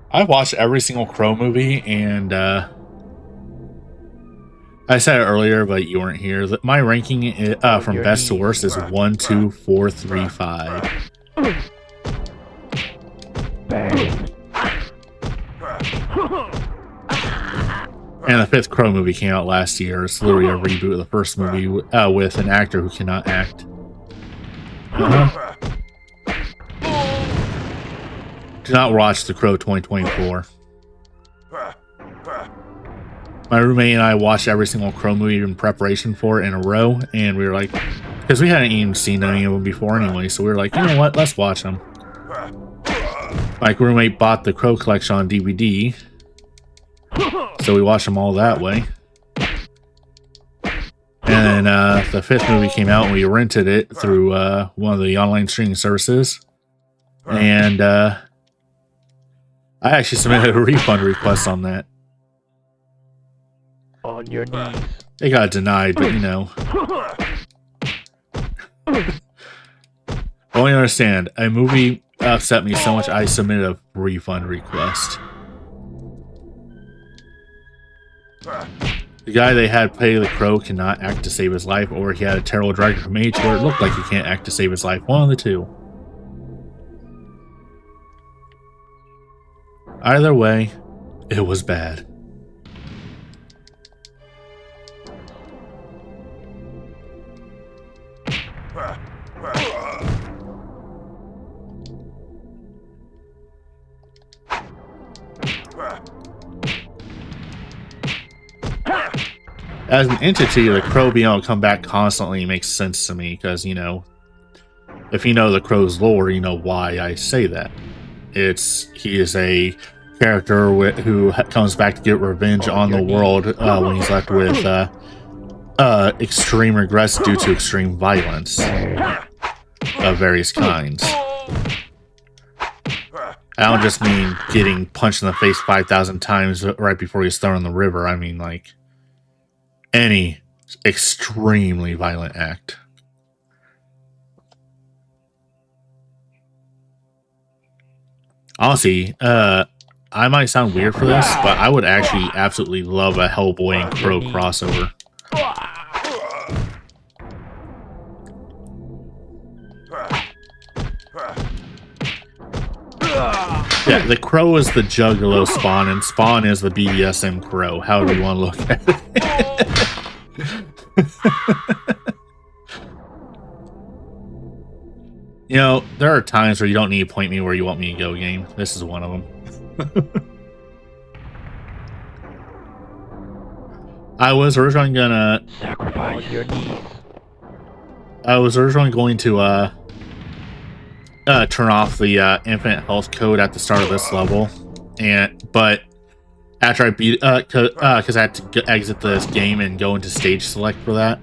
I watched every single Crow movie, and I said it earlier, but you weren't here. My ranking from best to worst is 1, 2, 4, 3, 5. And the 5th Crow movie came out last year. It's literally a reboot of the first movie with an actor who cannot act. Do not watch The Crow 2024. My roommate and I watched every single Crow movie in preparation for it in a row, and we were like, because we hadn't even seen any of them before anyway, so we were like, you know what, let's watch them. My roommate bought the Crow collection on DVD, so we watched them all that way. And then the 5th movie came out, and we rented it through one of the online streaming services, and I actually submitted a refund request on that. On your knees. It got denied, but you know. Only understand, a movie upset me so much I submitted a refund request. The guy they had play the Crow cannot act to save his life, or he had a terrible director from age where it looked like he can't act to save his life. One of the two. Either way, it was bad. As an entity, the Crow being able to come back constantly makes sense to me, because, you know, if you know the Crow's lore, you know why I say that. He is a character who comes back to get revenge on the world when he's left with extreme regrets due to extreme violence of various kinds. I don't just mean getting punched in the face 5,000 times right before he's thrown in the river. I mean, like, any extremely violent act. Honestly, I might sound weird for this, but I would actually absolutely love a Hellboy and Crow crossover. Yeah, the Crow is the Juggalo Spawn, and Spawn is the BDSM Crow, however you want to look at it. You know, there are times where you don't need to point me where you want me to go, game. This is one of them. I was originally gonna Sacrifice your knees. I was originally going to turn off the infinite health code at the start of this level, but After I beat, because I had to exit this game and go into stage select for that.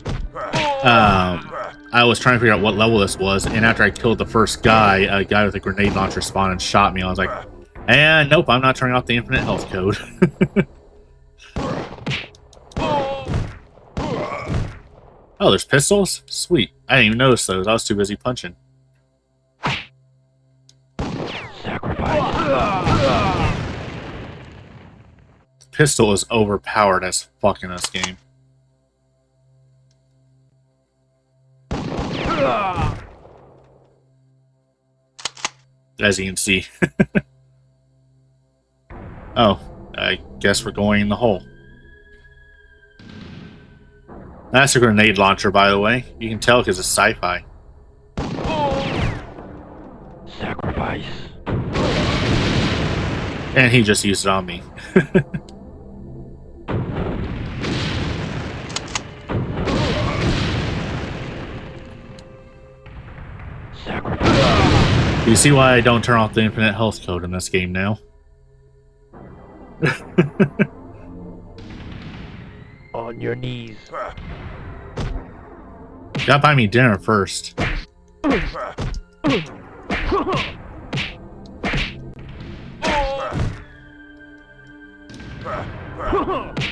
I was trying to figure out what level this was, and after I killed the first guy, a guy with a grenade launcher spawned and shot me. I was like, and nope, I'm not turning off the infinite health code. Oh, there's pistols? Sweet. I didn't even notice those. I was too busy punching. Sacrifice. Pistol is overpowered as fuck in this game. As you can see. Oh, I guess we're going in the hole. That's a grenade launcher, by the way. You can tell because it's sci-fi. Sacrifice. And he just used it on me. Sacrifice. You see why I don't turn off the infinite health code in this game now? On your knees. Gotta buy me dinner first.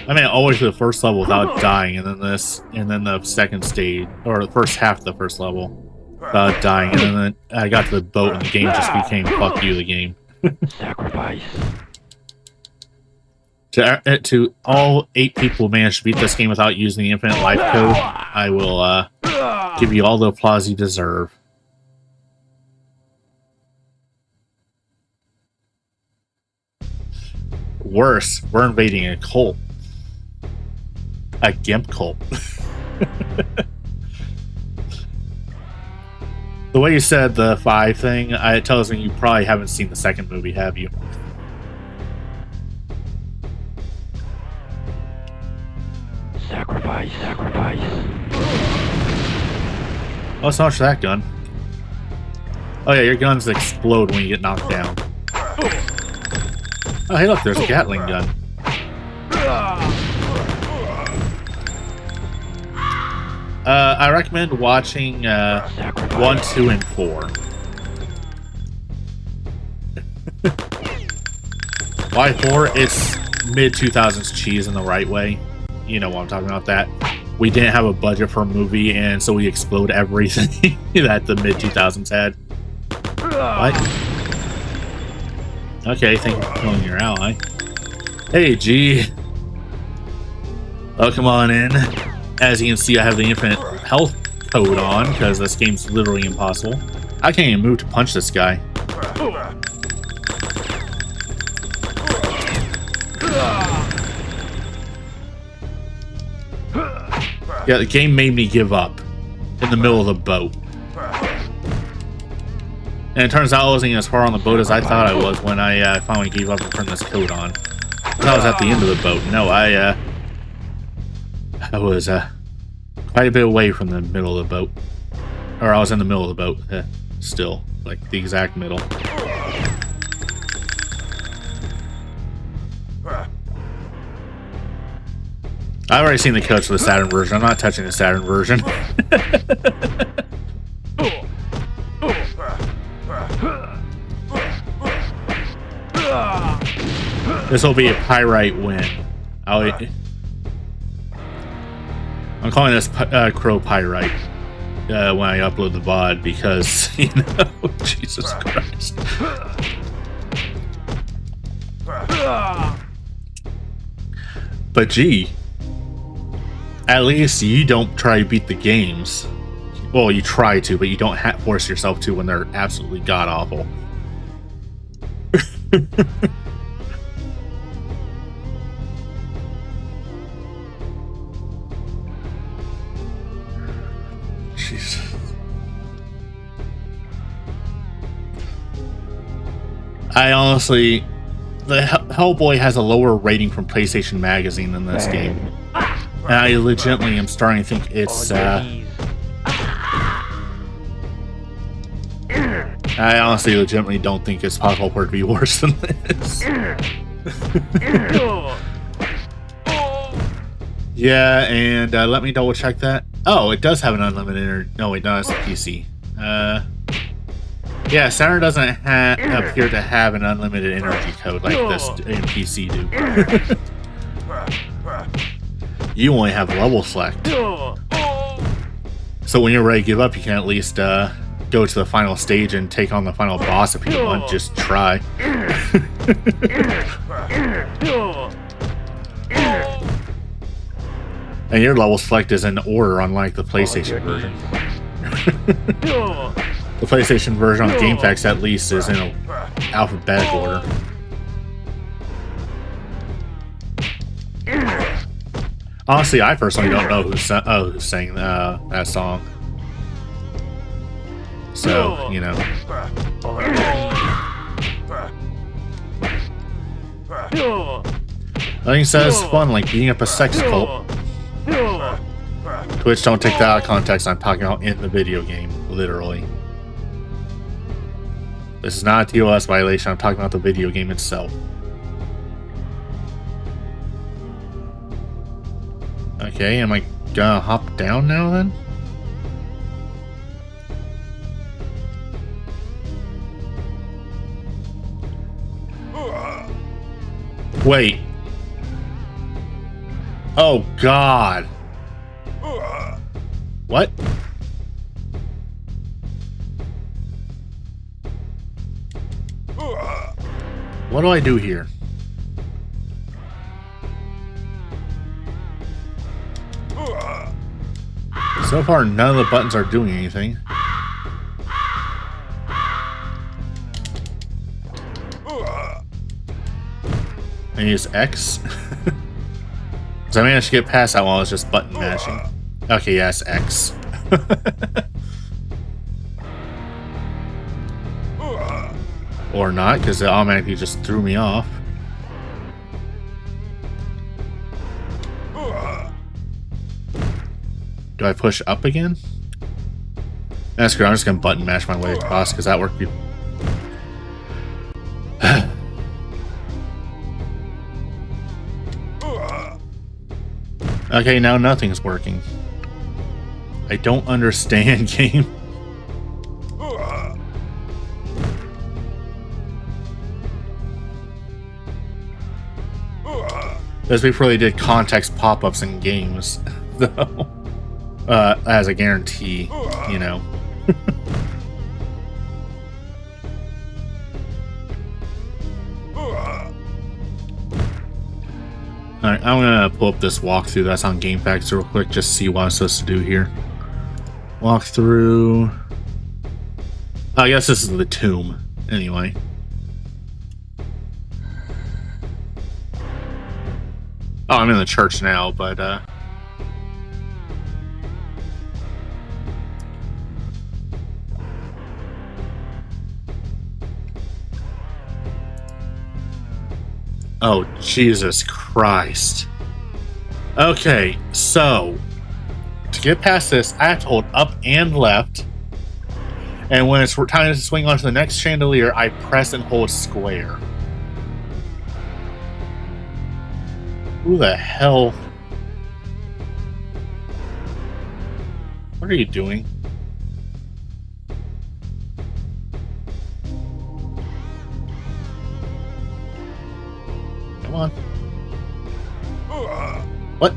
I mean, always to the first level without dying, and then this, and then the second stage, or the first half of the first level without dying, and then I got to the boat, and the game just became fuck you, the game. Sacrifice. To all 8 people who managed to beat this game without using the infinite life code, I will give you all the applause you deserve. Worse, we're invading a cult. A GIMP cult. The way you said the 5 thing, it tells me you probably haven't seen the second movie, have you? Sacrifice. Sacrifice. Let's launch that gun. Oh yeah, your guns explode when you get knocked down. Oh hey look, there's a Gatling gun. I recommend watching 1, 2, and 4. Why 4? It's mid-2000s cheese in the right way. You know what I'm talking about, that we didn't have a budget for a movie, and so we explode everything that the mid-2000s had. What? Okay, thank you for killing your ally. Hey, G. Oh, come on in. As you can see, I have the infinite health code on, because this game's literally impossible. I can't even move to punch this guy. Yeah, the game made me give up in the middle of the boat. And it turns out I wasn't as far on the boat as I thought I was when I finally gave up and turned this code on. I was at the end of the boat. No, I was quite a bit away from the middle of the boat. Or I was in the middle of the boat. Still, like the exact middle. I've already seen the codes for the Saturn version. I'm not touching the Saturn version. This will be a pyrite win. I'm calling this Crow Pyrite when I upload the VOD because, you know, Jesus Christ. But gee, at least you don't try to beat the games. Well, you try to, but you don't force yourself to when they're absolutely god-awful. Jesus. I honestly... The Hellboy has a lower rating from PlayStation Magazine than this game. And I legitimately am starting to think it's, I honestly legitimately don't think it's possible for it to be worse than this. Yeah, and let me double check that. Oh, it does have an unlimited energy. No, wait, no, it's a PC. Yeah, Saturn doesn't appear to have an unlimited energy code like this in PC do. You only have level select. So when you're ready to give up, you can at least go to the final stage and take on the final boss if you want. Just try. And your level select is in order, unlike the PlayStation version. The PlayStation version on GameFAQs at least is in alphabetical order. Honestly, I personally don't know who sang that song. So, you know. Nothing says fun like beating up a sex cult. Twitch, don't take that out of context. I'm talking about in the video game, literally. This is not a TOS violation. I'm talking about the video game itself. Okay, am I gonna hop down now then? Wait. Oh God. What? What do I do here? So far, none of the buttons are doing anything. I use X. Because I managed to get past that while I was just button mashing. Okay, yes, X. Or not, because it automatically just threw me off. Do I push up again? That's good. I'm just going to button mash my way across, because that worked. Okay, now nothing's working. I don't understand, game. That's before they did context pop-ups in games, though. As a guarantee, you know. Alright, I'm gonna pull up this walkthrough that's on GameFAQs real quick, just see what I'm supposed to do here. Walkthrough. I guess this is the tomb, anyway. Oh, I'm in the church now, but oh, Jesus Christ. Okay, so to get past this, I have to hold up and left. And when it's time to swing onto the next chandelier, I press and hold square. Who the hell? What are you doing? Come on. What?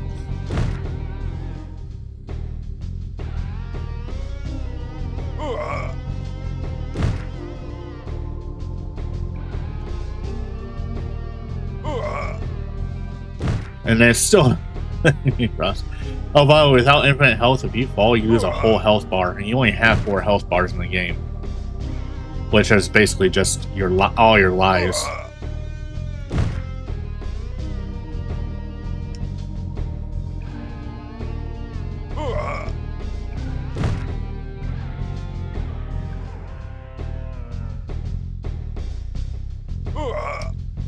And then it's still Ross. Oh, by the way, without infinite health, if you fall, you lose a whole health bar, and you only have 4 health bars in the game, which is basically just your all your lives.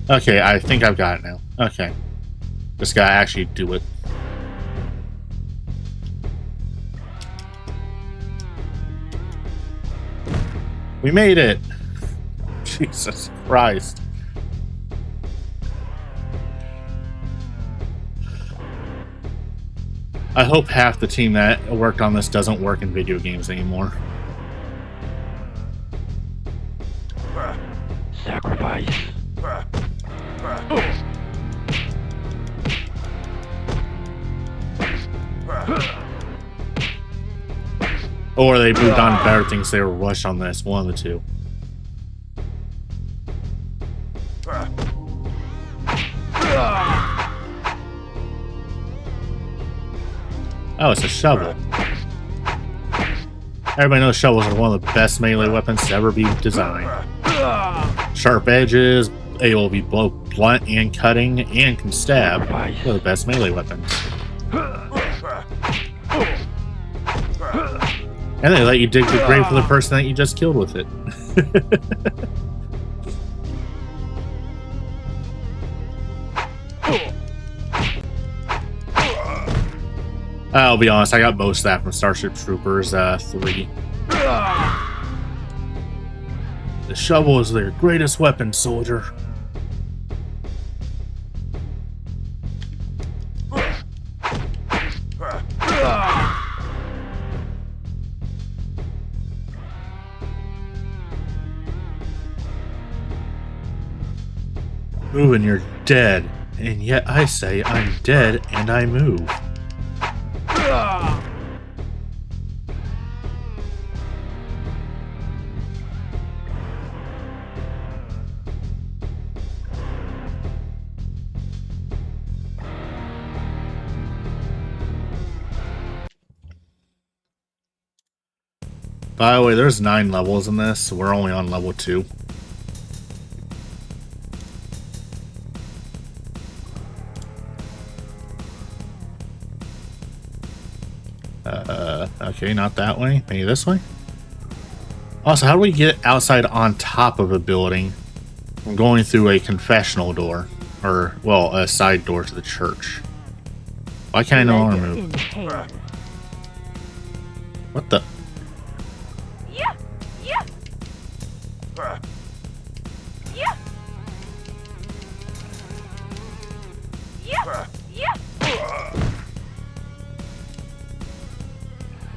Okay, I think I've got it now. Okay. Just gotta actually do it. We made it! Jesus Christ. I hope half the team that worked on this doesn't work in video games anymore. Sacrifice. Or they moved on to better things, they were rushed on this. One of the two. Oh, it's a shovel. Everybody knows shovels are one of the best melee weapons to ever be designed. Sharp edges, able to be both blunt and cutting, and can stab. They're the best melee weapons. And they let you dig the grave for the person that you just killed with it. I'll be honest, I got most of that from Starship Troopers 3. The shovel is their greatest weapon, soldier. Move and you're dead. And yet I say I'm dead and I move. By the way, there's 9 levels in this, so we're only on level 2. Okay, not that way. Maybe this way? Also, how do we get outside on top of a building from going through a confessional door? Or, well, a side door to the church. Why can't I no longer move? What the?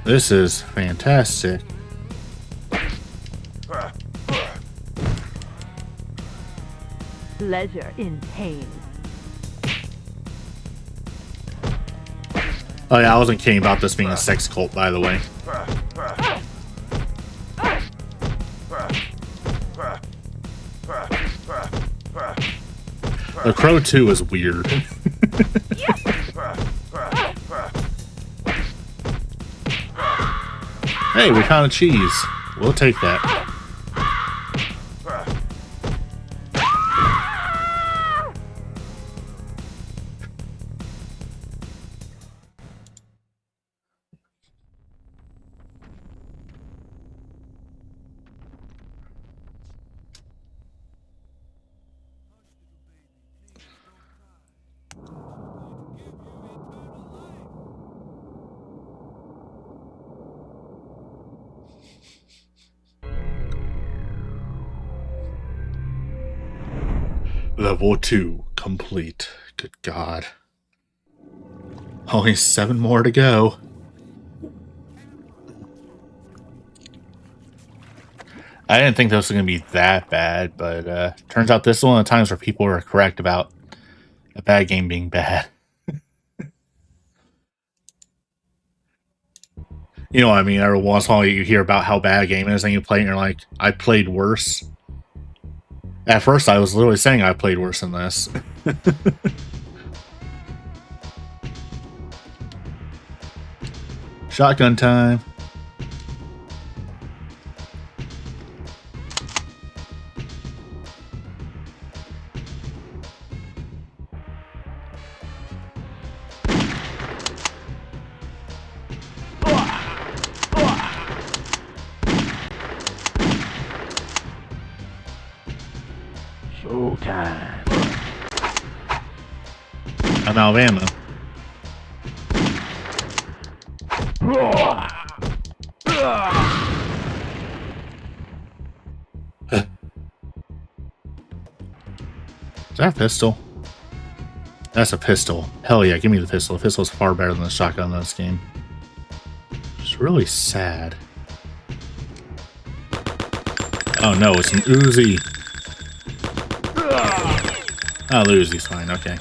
This is fantastic. Pleasure in pain. Oh yeah, I wasn't kidding about this being a sex cult, by the way. The Crow 2 is weird. Hey, we found a cheese. We'll take that. Level 2 complete. Good God. Only 7 more to go. I didn't think this was going to be that bad, but turns out this is one of the times where people are correct about a bad game being bad. You know what I mean? Every once in a while you hear about how bad a game is and you play it and you're like, I played worse. At first I was literally saying I played worse than this. Shotgun time. Showtime. I'm out of ammo. Is that a pistol? That's a pistol. Hell yeah, give me the pistol. The pistol's far better than the shotgun in this game. It's really sad. Oh no, it's an Uzi. Oh, the Uzi's fine, okay.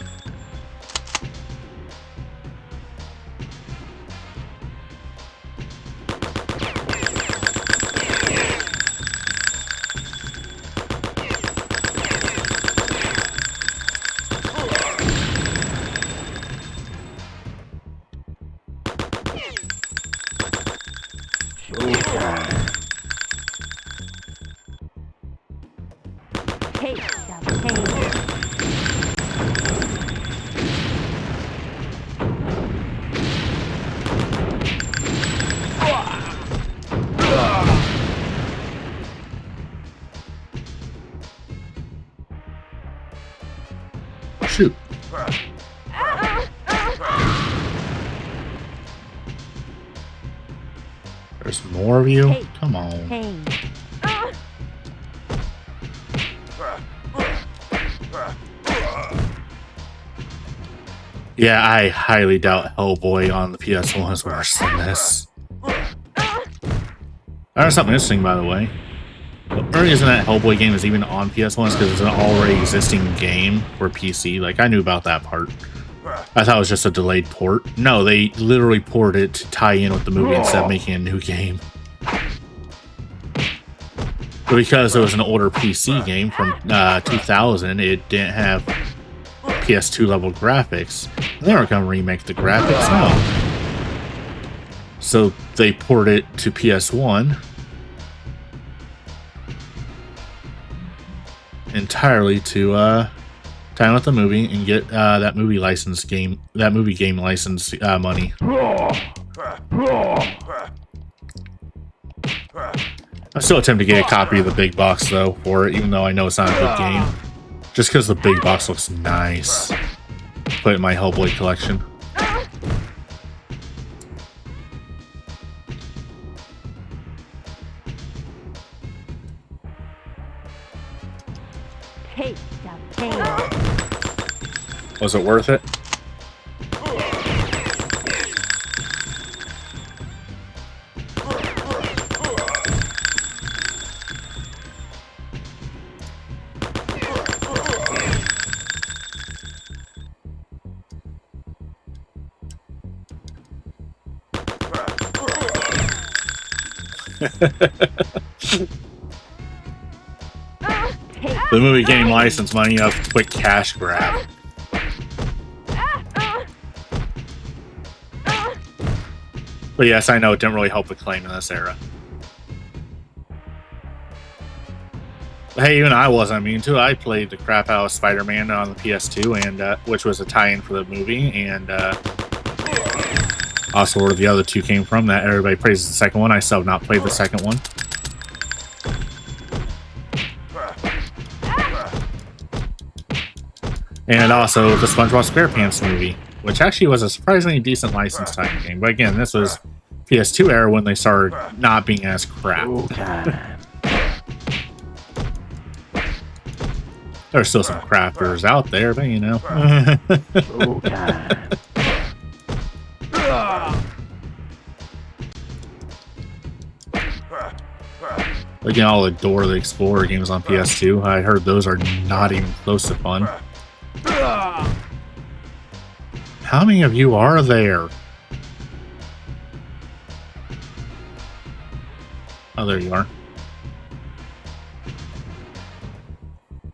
Shoot. There's more of you? Come on. Yeah, I highly doubt Hellboy on the PS1 is worse than this. There's something interesting, by the way. The only reason that Hellboy game is even on PS1 is because it's an already existing game for PC. Like, I knew about that part. I thought it was just a delayed port. No, they literally ported it to tie in with the movie instead of making a new game. But because it was an older PC game from 2000, it didn't have PS2 level graphics. They weren't going to remake the graphics, no. So they ported it to PS1 entirely to tie in with the movie and get that movie game license money. I'm still attempting to get a copy of the big box though for it, even though I know it's not a good game. Just because the big box looks nice. Put it in my Hellboy collection. Was it worth it? The movie game license money, a quick cash grab. But yes, I know it didn't really help the claim in this era. But hey, even I wasn't immune to it. I played the crap out of Spider-Man on the PS2, and which was a tie-in for the movie, and also where the other two came from. That everybody praises the second one. I still have not played the second one. And also the SpongeBob SquarePants movie, which actually was a surprisingly decent license type game. But again, this was PS2 era when they started not being as crap. There's still some crafters out there, but you know. Again, all the Dora the Explorer games on PS2, I heard those are not even close to fun. How many of you are there? Oh, there you are.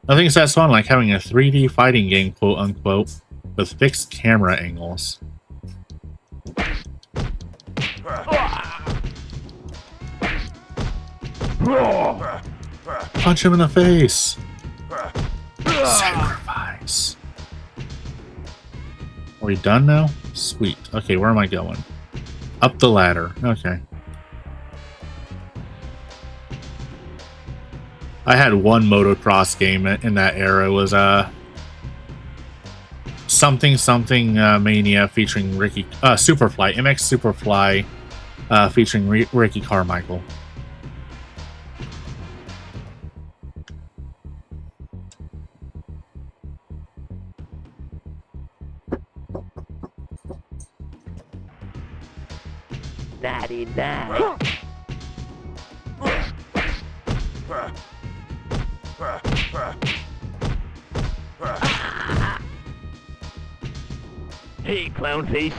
I think that's fun, like having a 3D fighting game, quote unquote, with fixed camera angles. Punch him in the face. Sacrifice. Are we done now? Sweet. Okay, where am I going? Up the ladder. Okay. I had one motocross game in that era. It was something Mania featuring Ricky Superfly, MX Superfly featuring Ricky Carmichael. Daddy, Daddy. Hey, clown face.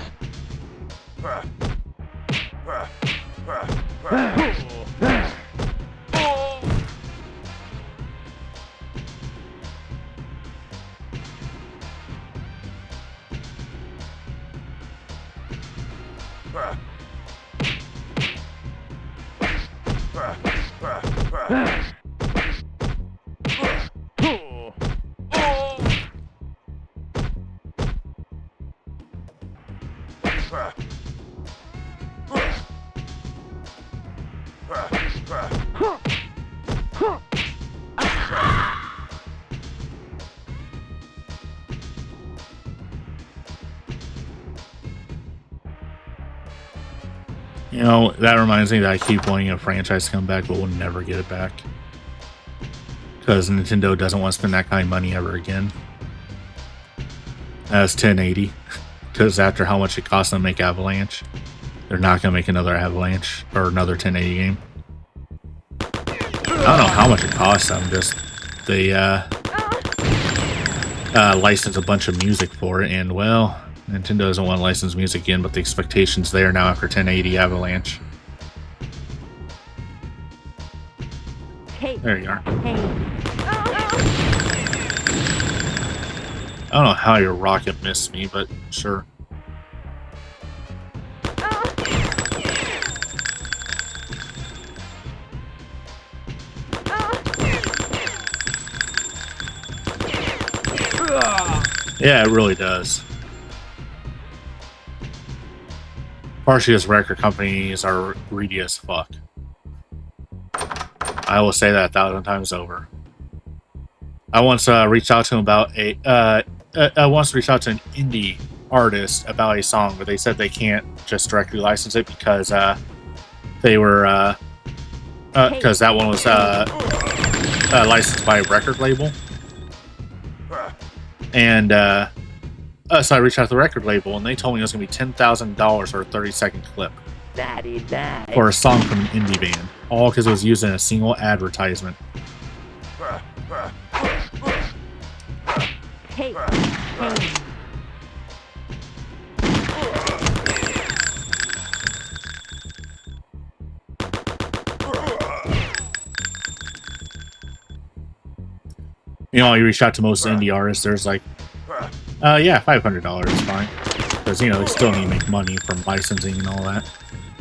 You know, that reminds me that I keep wanting a franchise to come back, but we'll never get it back. Because Nintendo doesn't want to spend that kind of money ever again. That's 1080. Because after how much it costs them to make Avalanche, they're not going to make another Avalanche or another 1080 game. I don't know how much it costs them, just they license a bunch of music for it, and well, Nintendo doesn't want to license music again, but the expectation's there now after 1080 Avalanche. Hey. There you are. Hey. I don't know how your rocket missed me, but sure. Yeah, it really does. Partially because record companies are greedy as fuck. I will say that 1,000 times over. I once reached out to him about I once reached out to an indie artist about a song, but they said they can't just directly license it because they were because that one was licensed by a record label. And so I reached out to the record label, and they told me it was going to be $10,000 for a 30-second clip Daddy, Daddy. for a song from an indie band, all because it was used in a single advertisement. Hey. Hey. You know, you reach out to most indie artists, there's like, yeah, $500 is fine. Because, you know, they still need to make money from licensing and all that.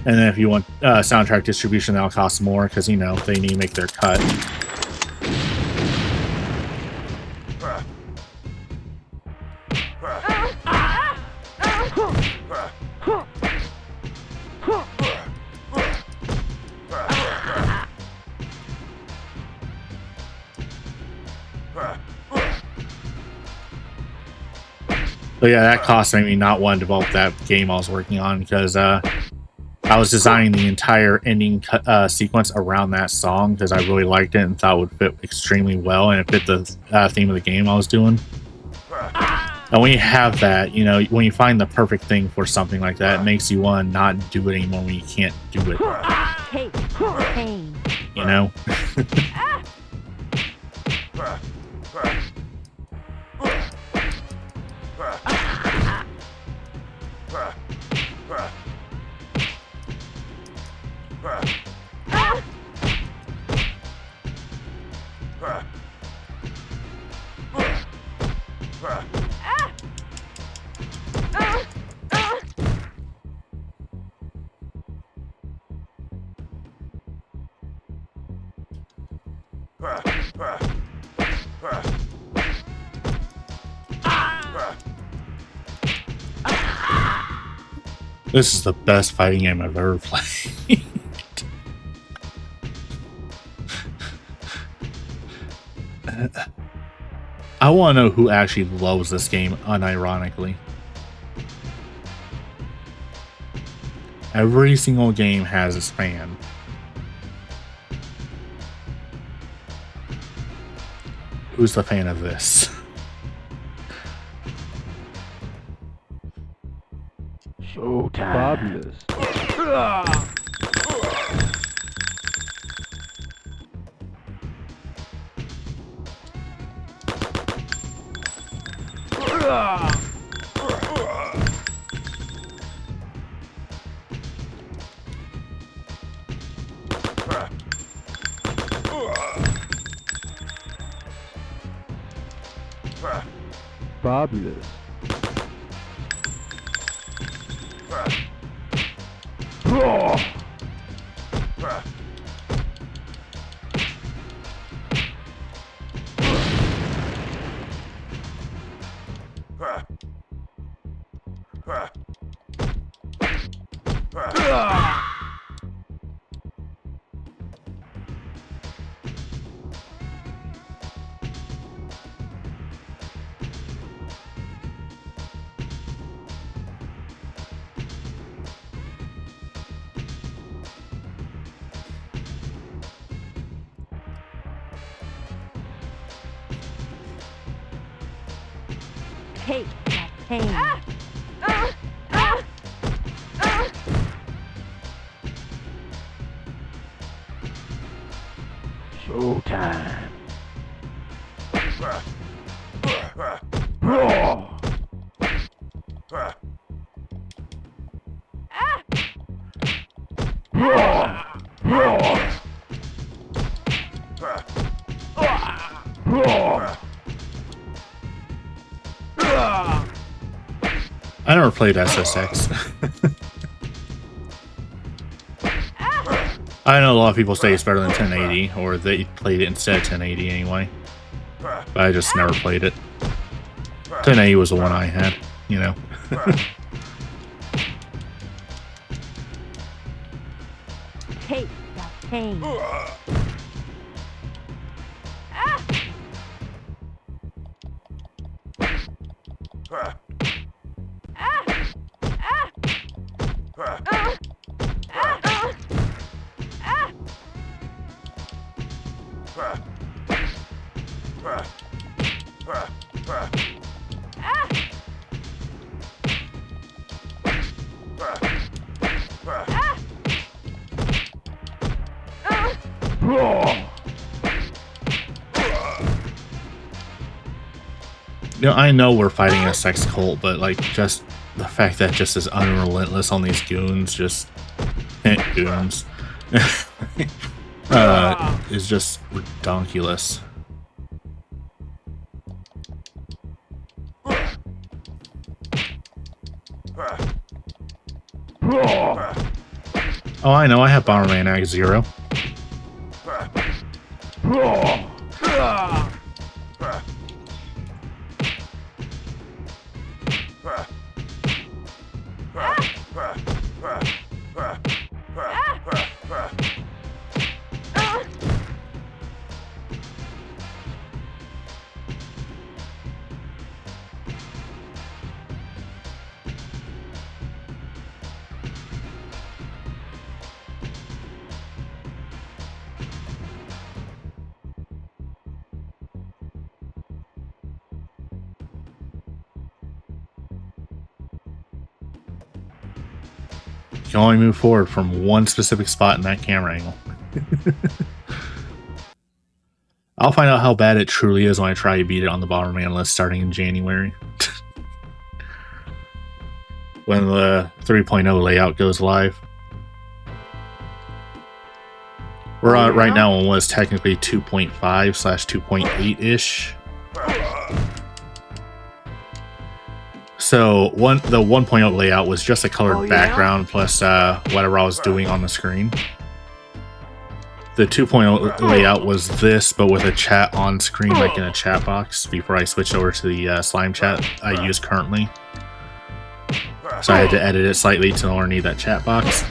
And then if you want soundtrack distribution, that'll cost more because, you know, they need to make their cut. But yeah, that cost made me not want to develop that game I was working on because I was designing the entire ending sequence around that song because I really liked it and thought it would fit extremely well, and it fit the theme of the game I was doing. And when you have that, you know, when you find the perfect thing for something like that, it makes you want to not do it anymore when you can't do it. Hey. Hey. You know? This is the best fighting game I've ever played. I want to know who actually loves this game, unironically. Every single game has its fan. Who's the fan of this? Showtime. Fabulous. Fabulous. Take that pain. Showtime. I never played SSX. I know a lot of people say it's better than 1080, or they played it instead of 1080 anyway. But I just never played it. 1080 was the one I had, you know. Take that pain. You know, I know we're fighting a sex cult, but like just the fact that just is unrelentless on these goons, just goons, is just redonkulous. Oh, I know. I have Bomberman Act 0. You can only move forward from one specific spot in that camera angle. I'll find out how bad it truly is when I try to beat it on the Bomberman list starting in January. When the 3.0 layout goes live. We're on right now on what is technically 2.5/2.8-ish. So the 1.0 layout was just a colored background plus whatever I was doing on the screen. The 2.0 layout was this, but with a chat on screen, like in a chat box, before I switched over to the slime chat I use currently. So I had to edit it slightly to no longer need that chat box.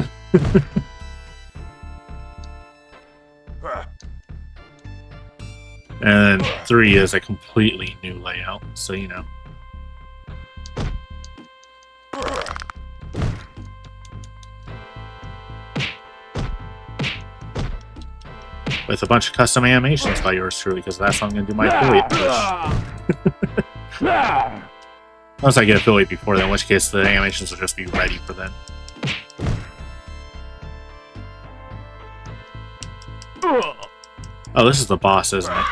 And then 3 is a completely new layout, so you know. With a bunch of custom animations by yours truly, because that's how I'm going to do my affiliate push. Unless I get affiliate before then, in which case the animations will just be ready for then. Oh, this is the boss, isn't it?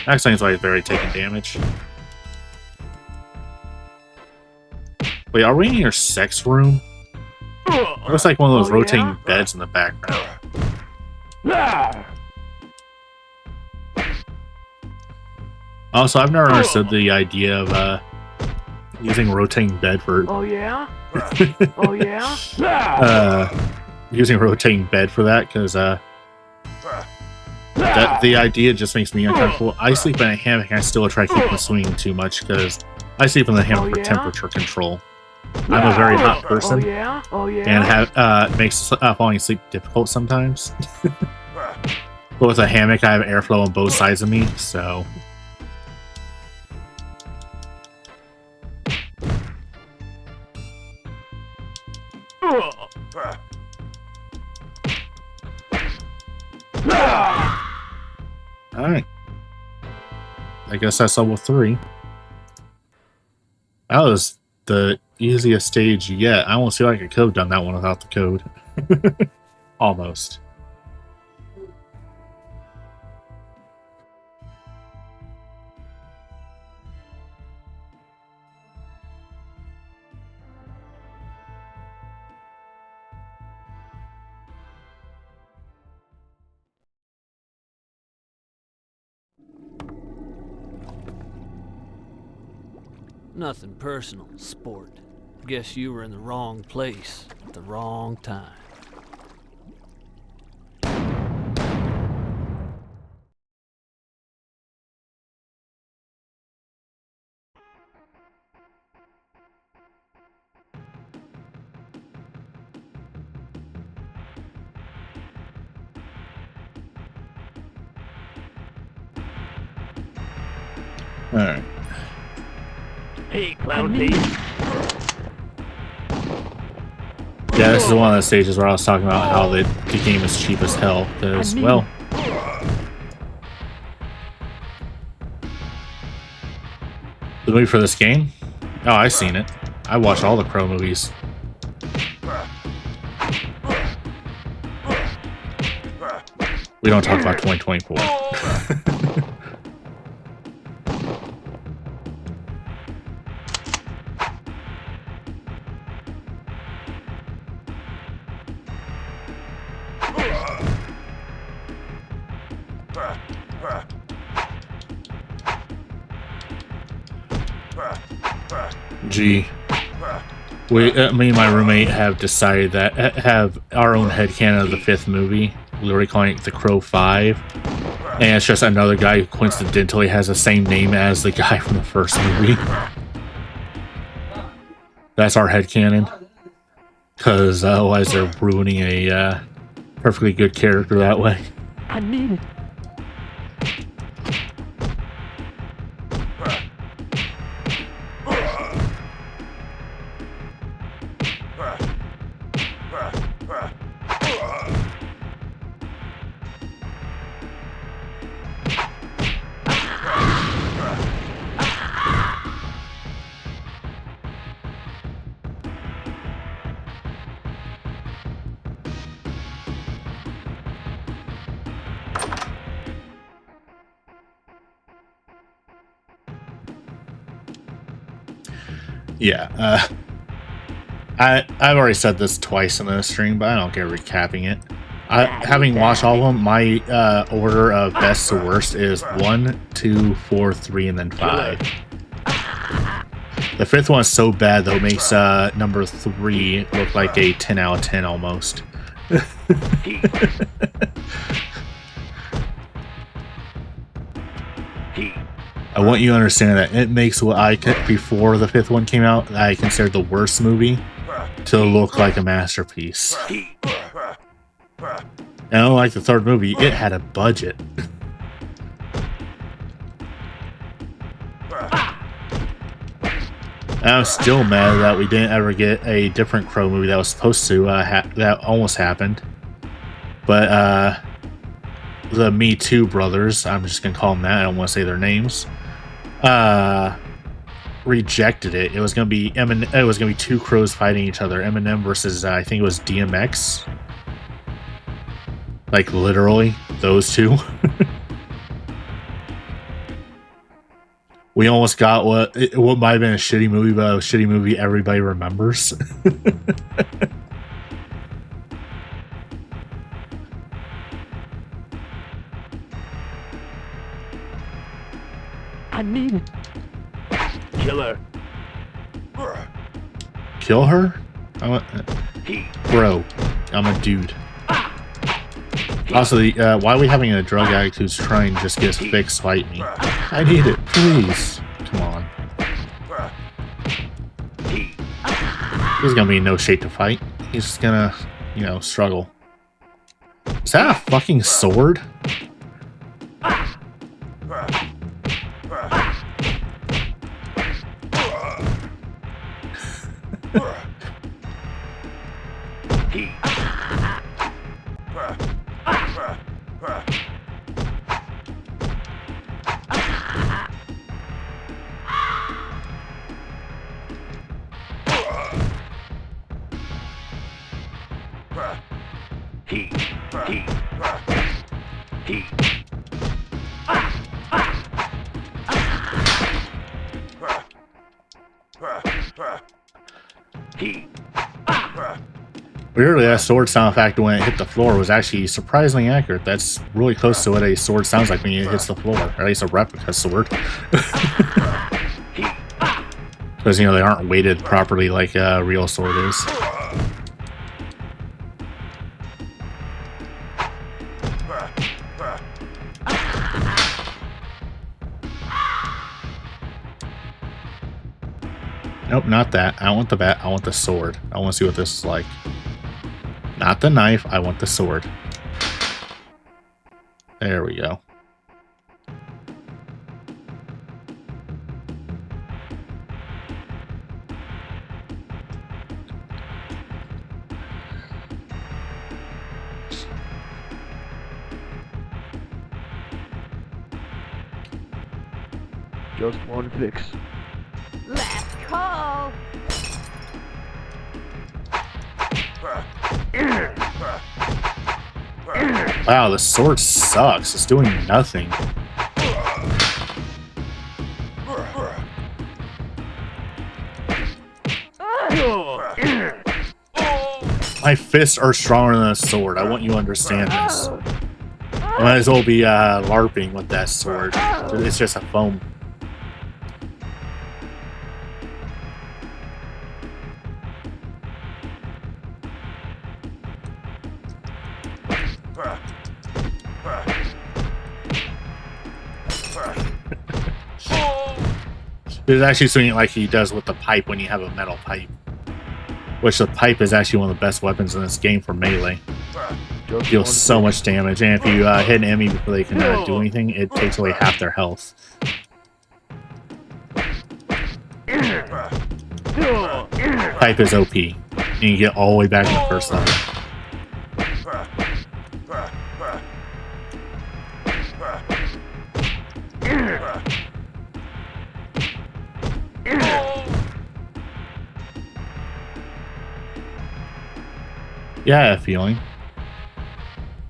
That seems like it's very taking damage. Wait, are we in your sex room? It looks like one of those rotating beds in the background. Also, I've never understood the idea of using rotating bed for. Oh yeah? Oh yeah? Using a rotating bed for that, because the idea just makes me uncomfortable. I sleep in a hammock and I still try to keep from swinging too much because I sleep in the hammock for temperature control. I'm a very hot person, and makes falling asleep difficult sometimes. But with a hammock, I have airflow on both sides of me, so. Alright. I guess that's level 3. That was the easiest stage yet. I almost feel like I could have done that one without the code. Almost. Nothing personal, sport. Guess you were in the wrong place at the wrong time. Alright. Hey, Cloudy. Yeah, this is one of the stages where I was talking about how the game is cheap as hell, because, well... The movie for this game? Oh, I've seen it. I watched all the Crow movies. We don't talk about 2024. Gee, me and my roommate have decided that have our own headcanon of the 5th movie, literally calling it The Crow 5, and it's just another guy who coincidentally has the same name as the guy from the first movie. That's our headcanon, because otherwise they're ruining a perfectly good character that way. I need it. Yeah, I've already said this twice in the stream, but I don't get recapping it. Having watched all of them, my order of best to worst is 1, 2, 4, 3, and then 5. The 5th one is so bad, though, it makes number 3 look like a 10 out of 10 almost. I want you to understand that it makes what before the 5th one came out, I considered the worst movie, to look like a masterpiece. And unlike the 3rd movie, it had a budget. I'm still mad that we didn't ever get a different Crow movie that was supposed to, that almost happened. But, the Me Too brothers, I'm just gonna call them that, I don't want to say their names, rejected it. It was gonna be it was gonna be 2 crows fighting each other. Eminem versus I think it was DMX. Like literally those two. We almost got what might have been a shitty movie, but a shitty movie everybody remembers. I need it. Kill her. Kill her? Bro, I'm a dude. Also, why are we having a drug addict who's trying to just get his fix fight me? I need it, please. Come on. He's gonna be in no shape to fight. He's just gonna, you know, struggle. Is that a fucking sword? Weirdly, that sword sound effect when it hit the floor was actually surprisingly accurate. That's really close to what a sword sounds like when it hits the floor, or at least a replica sword. Because, you know, they aren't weighted properly like a real sword is. Nope, not that. I don't want the bat. I want the sword. I want to see what this is like. Not the knife. I want the sword. There we go. Just one fix. Last call. Wow, the sword sucks. It's doing nothing. My fists are stronger than a sword. I want you to understand this. I might as well be LARPing with that sword. It's just a foam. There's actually something like he does with the pipe when you have a metal pipe. Which the pipe is actually one of the best weapons in this game for melee. Deals so much damage, and if you hit an enemy before they can do anything, it takes away half their health. Pipe is OP. And you get all the way back to the first level. Yeah, I have a feeling.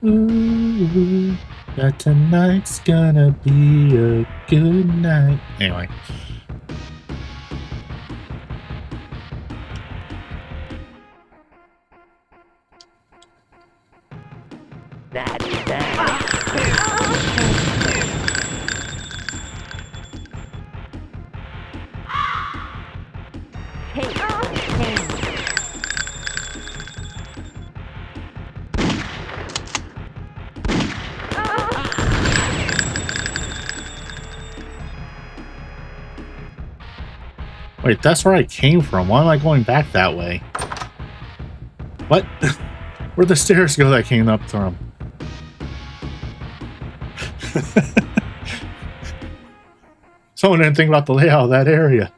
Ooh, that tonight's gonna be a good night. Anyway. That's that. Take pain. Wait, that's where I came from. Why am I going back that way? What? Where'd the stairs go that I came up from? Someone didn't think about the layout of that area.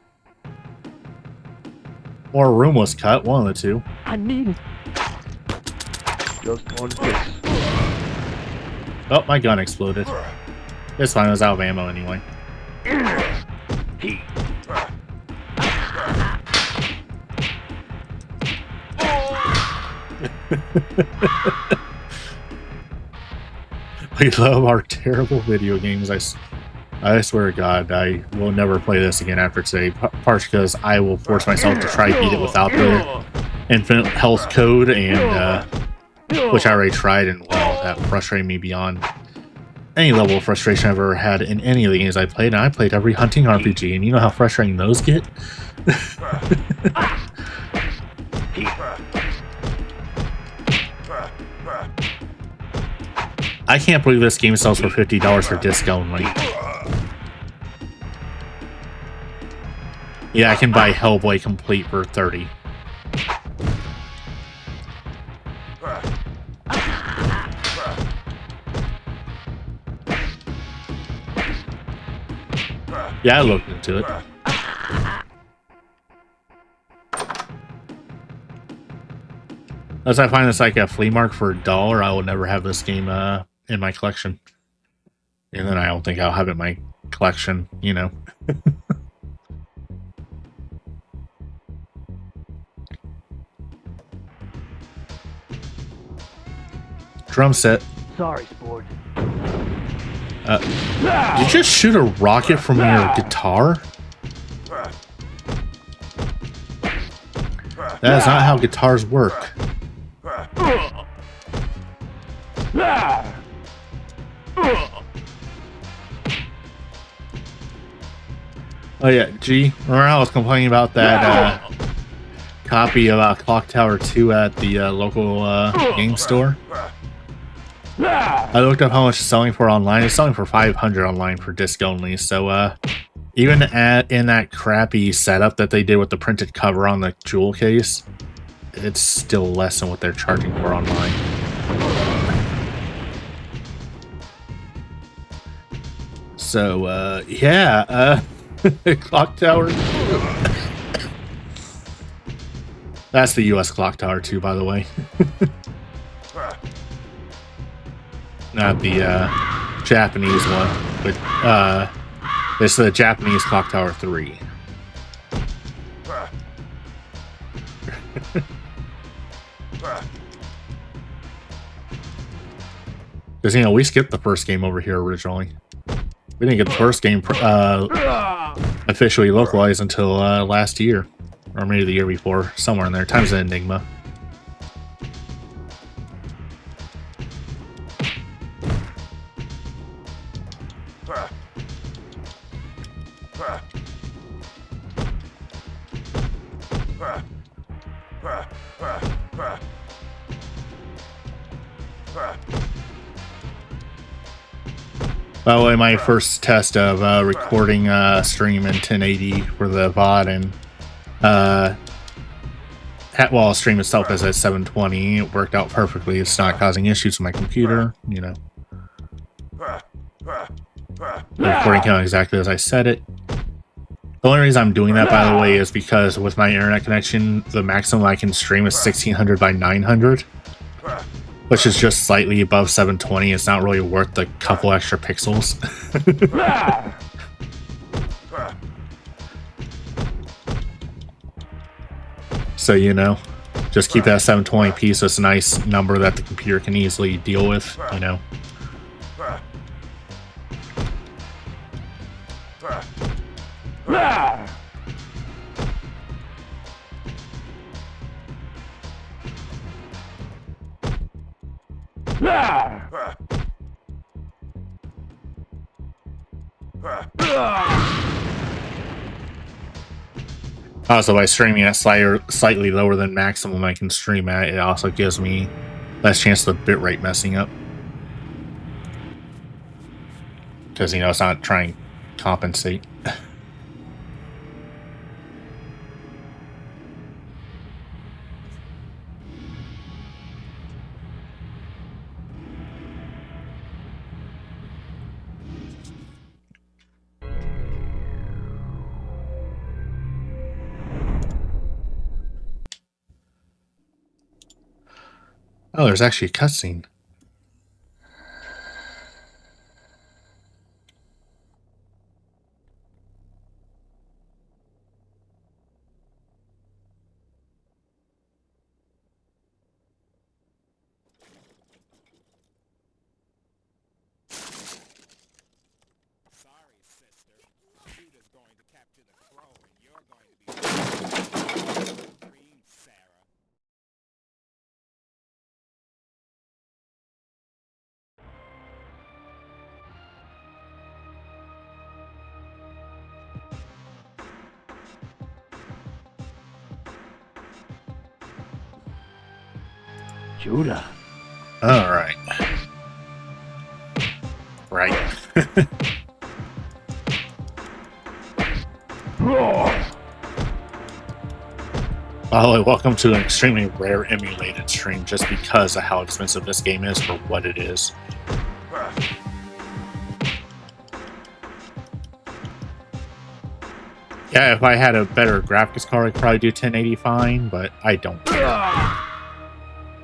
Or a room was cut, one of the two. I need it. Just one fix. Oh, my gun exploded. It's fine, I was out of ammo anyway. We love our terrible video games. I swear to God, I will never play this again after today. Partially because I will force myself to try beat it without the infinite health code, and which I already tried, and well, that frustrated me beyond any level of frustration I've ever had in any of the games I played. And I played every hunting RPG, and you know how frustrating those get? I can't believe this game sells for $50 for disc only. Yeah, I can buy Hellboy Complete for $30. Yeah, I looked into it. As I find this like a flea market for $1, I will never have this game in my collection. And then I don't think I'll have it in my collection, you know. Drum set. Sorry, sport. Did you just shoot a rocket from your guitar? That is not how guitars work. Oh yeah, G, remember how I was complaining about that copy of Clock Tower 2 at the local game store? I looked up how much it's selling for online. It's selling for $500 online for disc only. So even in that crappy setup that they did with the printed cover on the jewel case, it's still less than what they're charging for online. So yeah, Clock Tower 2. That's the US Clock Tower 2, by the way. Not the Japanese one, but this is the Japanese Clock Tower 3. Because, you know, we skipped the first game over here originally. We didn't get the first game officially localized until last year. Or maybe the year before. Somewhere in there. Time's an enigma. By the way, my first test of recording stream in 1080 for the VOD, and well, stream itself is at 720. It worked out perfectly. It's not causing issues with my computer, you know. The recording came out exactly as I said it. The only reason I'm doing that, by the way, is because with my internet connection, the maximum I can stream is 1600 by 900. Which is just slightly above 720. It's not really worth the couple extra pixels. So, you know, just keep that 720p so it's a nice number that the computer can easily deal with, you know. Also, by streaming at slightly lower than maximum I can stream at, it also gives me less chance of the bitrate messing up. Because, you know, it's not trying to compensate. Oh, there's actually a cutscene. Judah. All right. Right. By the way, welcome to an extremely rare emulated stream just because of how expensive this game is for what it is. Yeah, if I had a better graphics card, I'd probably do 1080 fine, but I don't care.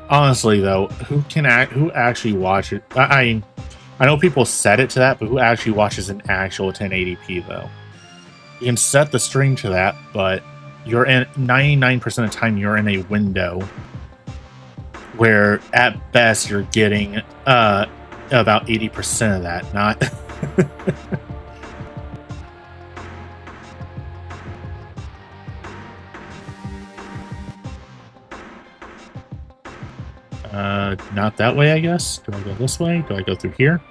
Honestly, though, who actually watches? I know people set it to that, but who actually watches an actual 1080p though? You can set the stream to that, but you're in 99% of the time you're in a window where at best you're getting about 80% of that, not. Not that way, I guess. Do I go this way? Do I go through here?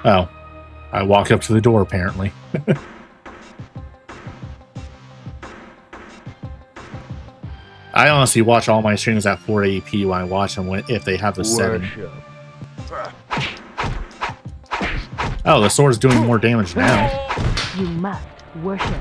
Oh. I walked up to the door, apparently. I honestly watch all my streams at 480p when I watch them if they have the setting. Oh, the sword's doing more damage now. You must worship.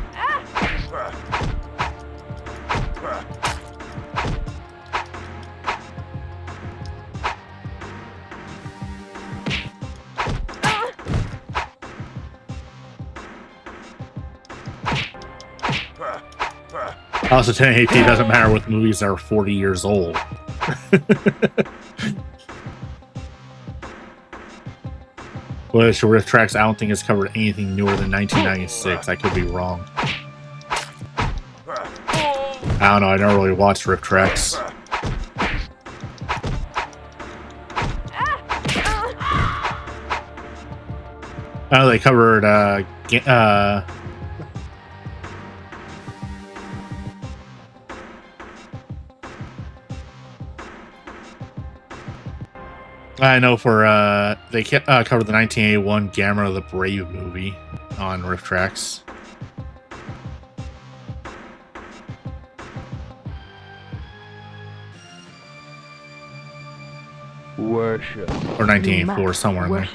Also, 1080p doesn't matter with movies that are 40 years old. Which RiffTrax, I don't think has covered anything newer than 1996. I could be wrong. I don't know, I never really watched RiffTrax. I know they covered, I know for, they covered the 1981 Gamera the Brave movie on RiffTrax. Worship. Or 1984, somewhere in there.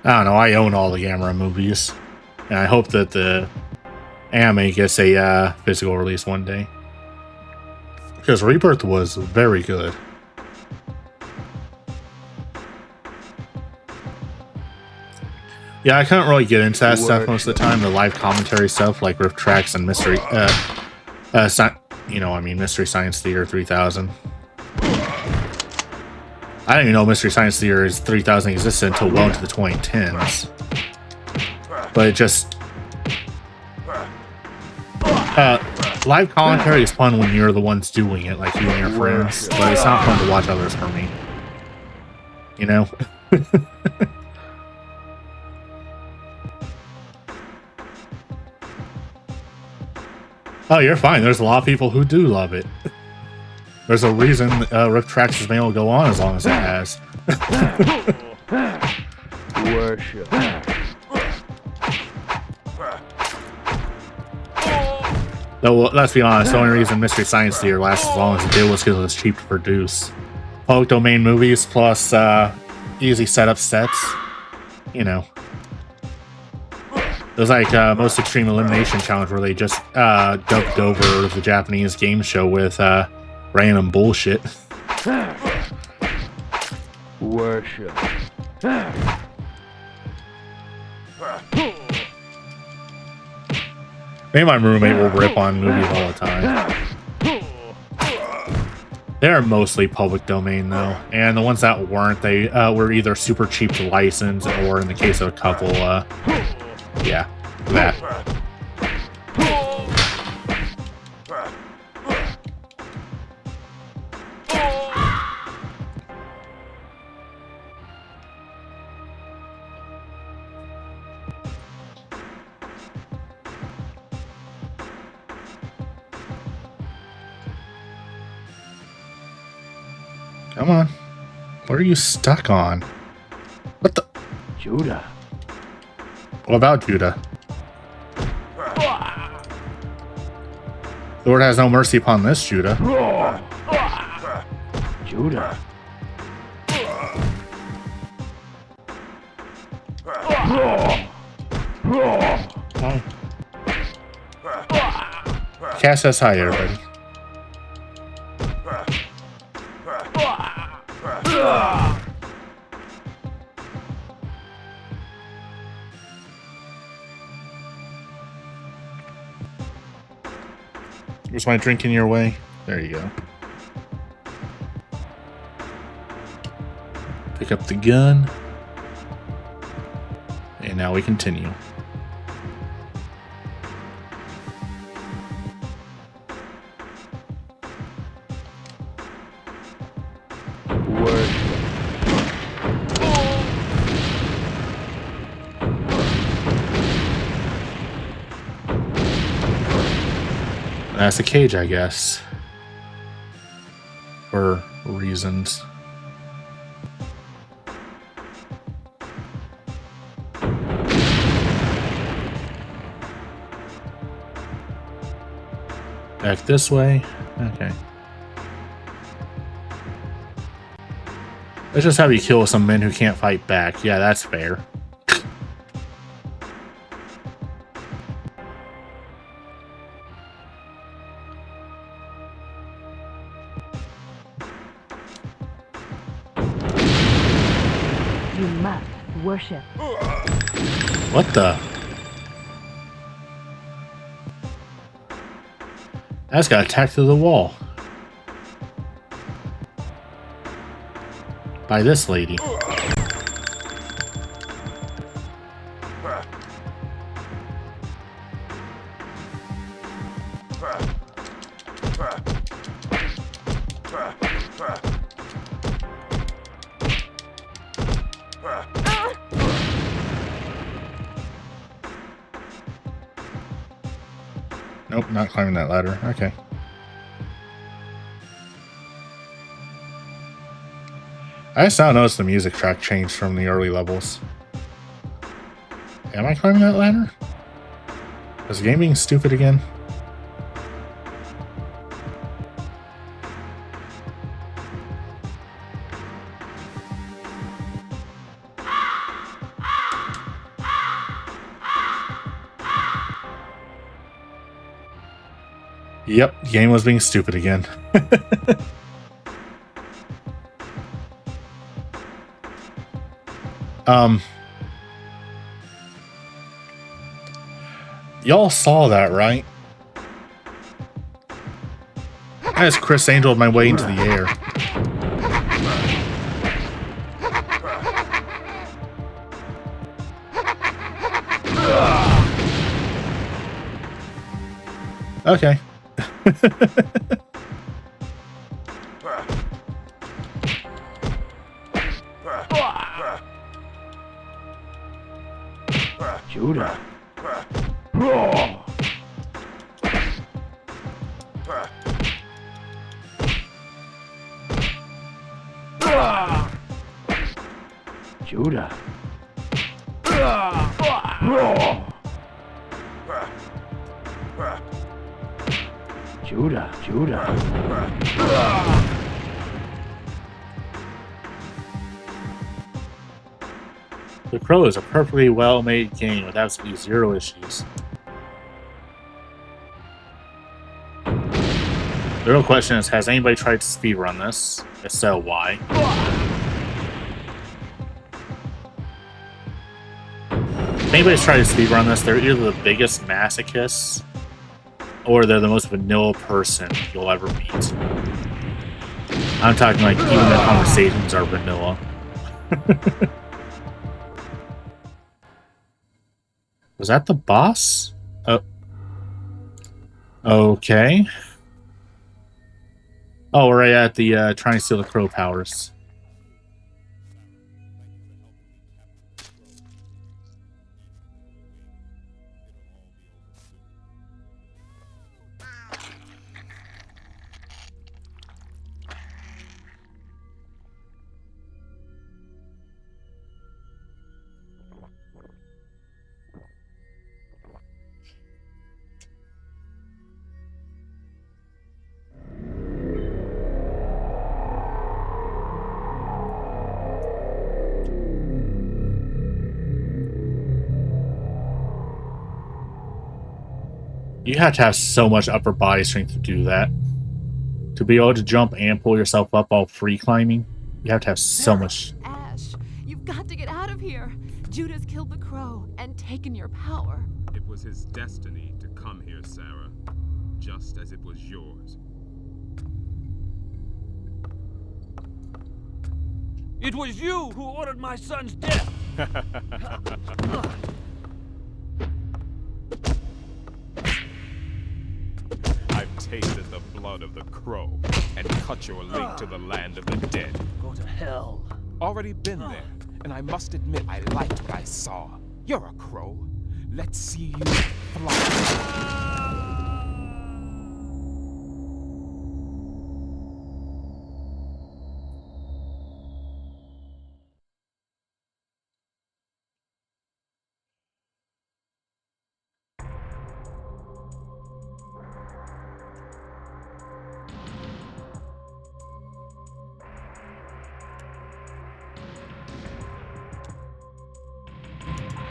I don't know, I own all the Gamera movies. And I hope that the anime gets a physical release one day. Because Rebirth was very good. Yeah, I couldn't really get into that stuff most of the time. The live commentary stuff like RiffTrax and Mystery Mystery Science Theater 3000. I didn't even know Mystery Science Theater 3000 existed until well into the 2010s. But it just... live commentary is fun when you're the ones doing it, like you and your friends. But it's not fun to watch others for me. You know? Oh, you're fine. There's a lot of people who do love it. There's a reason RiffTrax has been able to go on as long as it has. Worship. Though, let's be honest, the only reason Mystery Science Theater lasts as long as it did was because it was cheap to produce. Public domain movies plus easy setup sets, you know. It was like Most Extreme Elimination Challenge where they just dubbed over the Japanese game show with random bullshit. Worship. Maybe my roommate will rip on movies all the time. They're mostly public domain though, and the ones that weren't, they were either super cheap to license, or in the case of a couple, yeah, that. Come on. What are you stuck on? What the? Judah. What about Judah? The Lord has no mercy upon this Judah. Judah. Oh. Cast us high, everybody. Was my drink in your way? There you go. Pick up the gun. And now we continue. That's a cage, I guess. For reasons. Back this way. Okay. Let's just have you kill some men who can't fight back. Yeah, that's fair. You must worship. What the? I just got attacked through the wall. By this lady. Nope, not climbing that ladder. Okay. I just now noticed the music track changed from the early levels. Am I climbing that ladder? Is the game being stupid again? Yep, the game was being stupid again. Y'all saw that, right? I just Chris Angel'd my way into the air. Okay. Judah. Judah. Judah. The Crow is a perfectly well-made game with absolutely zero issues. The real question is, has anybody tried to speedrun this? If so, why? If anybody's tried to speedrun this, they're either the biggest masochists or they're the most vanilla person you'll ever meet. I'm talking like even their conversations are vanilla. Was that the boss? Oh. Okay. Oh, we're right at the trying to steal the Crow powers. You have to have so much upper body strength to do that. To be able to jump and pull yourself up while free climbing, you have to have so much. Ash, you've got to get out of here. Judah's killed the crow and taken your power. It was his destiny to come here, Sarah, just as it was yours. It was you who ordered my son's death! I've tasted the blood of the crow and cut your link to the land of the dead. Go to hell. Already been there, and I must admit I liked what I saw. You're a crow. Let's see you fly.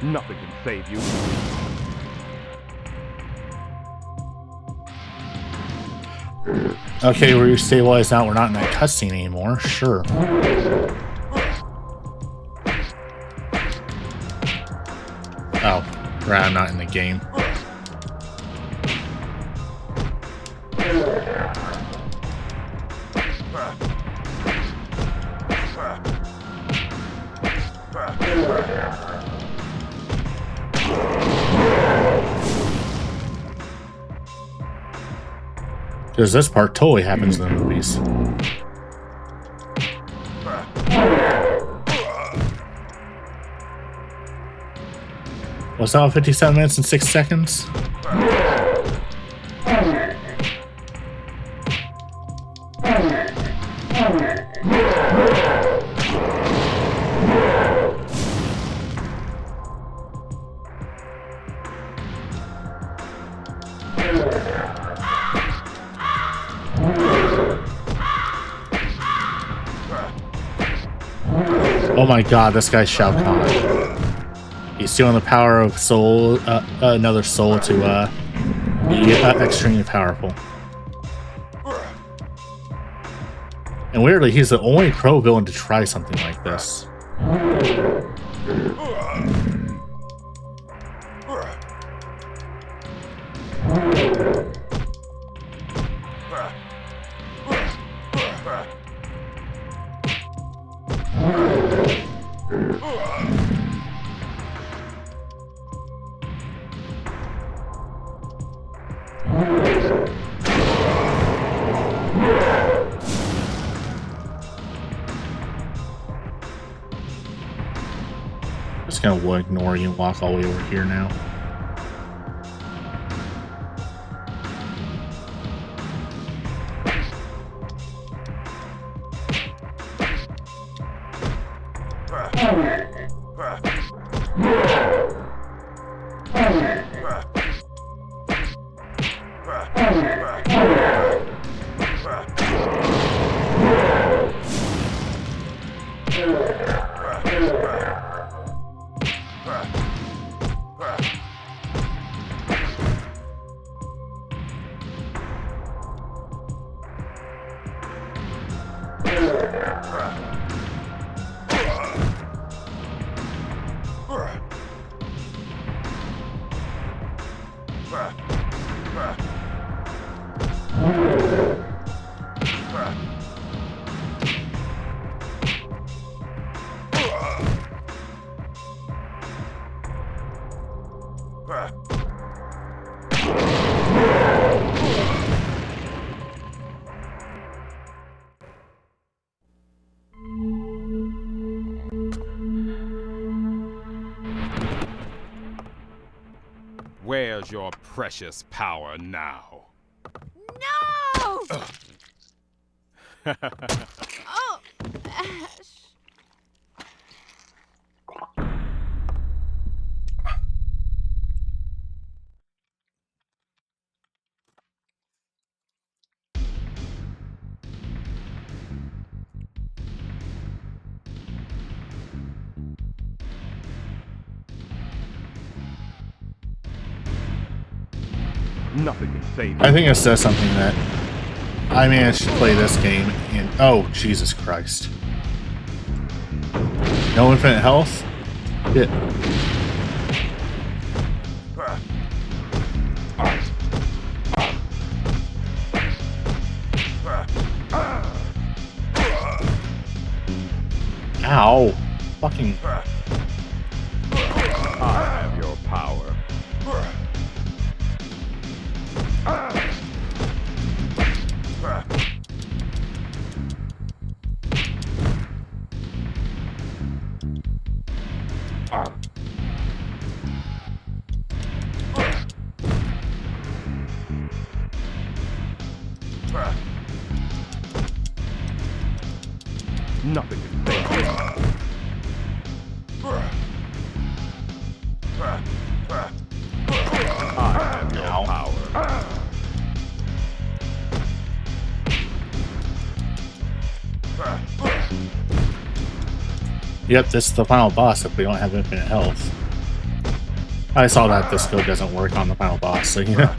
Nothing can save you. Okay, we're stabilized now. We're not in that cutscene anymore. Sure. Oh, right, I'm not in the game. Because this part totally happens in the movies. What's that, 57 minutes and 6 seconds? Oh my god, this guy's Shao Kahn. He's stealing the power of soul, another soul to be extremely powerful. And weirdly, he's the only Crow villain to try something like this. Just gonna ignore you and walk all the way over here now. Where's your precious power now? No! Oh, Ash. Nothing can save I think it says something that I managed to play this game in. Oh, Jesus Christ. No infinite health? Shit. Ow. Fucking. I have your power. Nothing can save you. I have your Ow. power. Yep, this is the final boss if we don't have infinite health. I saw that this code doesn't work on the final boss, so you know.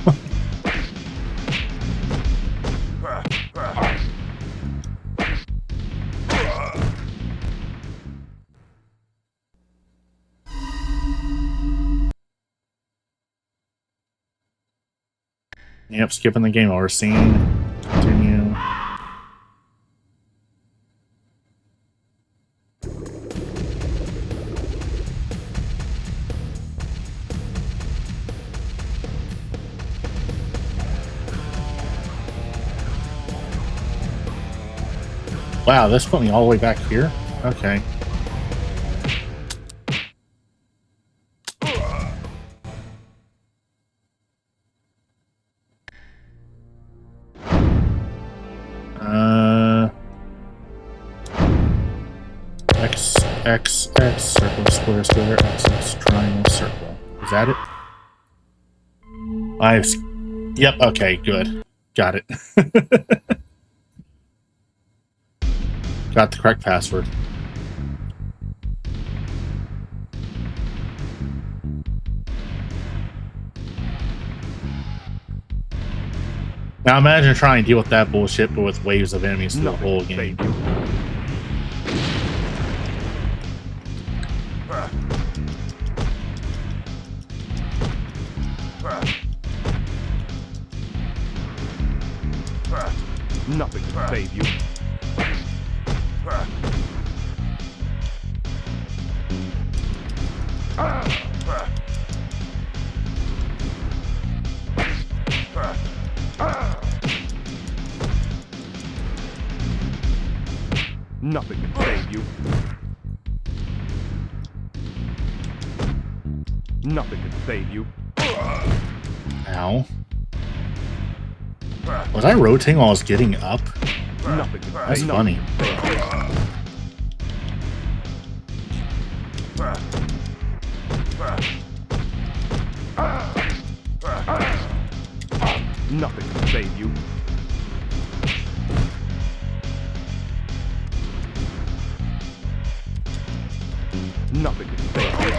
Yep, skipping the game over. Scene. Continue. Wow, this put me all the way back here? Okay. X, circle, square, square, X, triangle, circle. Is that it? Yep, okay, good. Got it. Got the correct password. Now imagine trying to deal with that bullshit, but with waves of enemies through the whole game. Nothing can save you. Nothing can save you. Nothing can save you. Ow. Was I rotating while I was getting up? Nothing can That's save funny. Nothing can save you. Nothing can save you.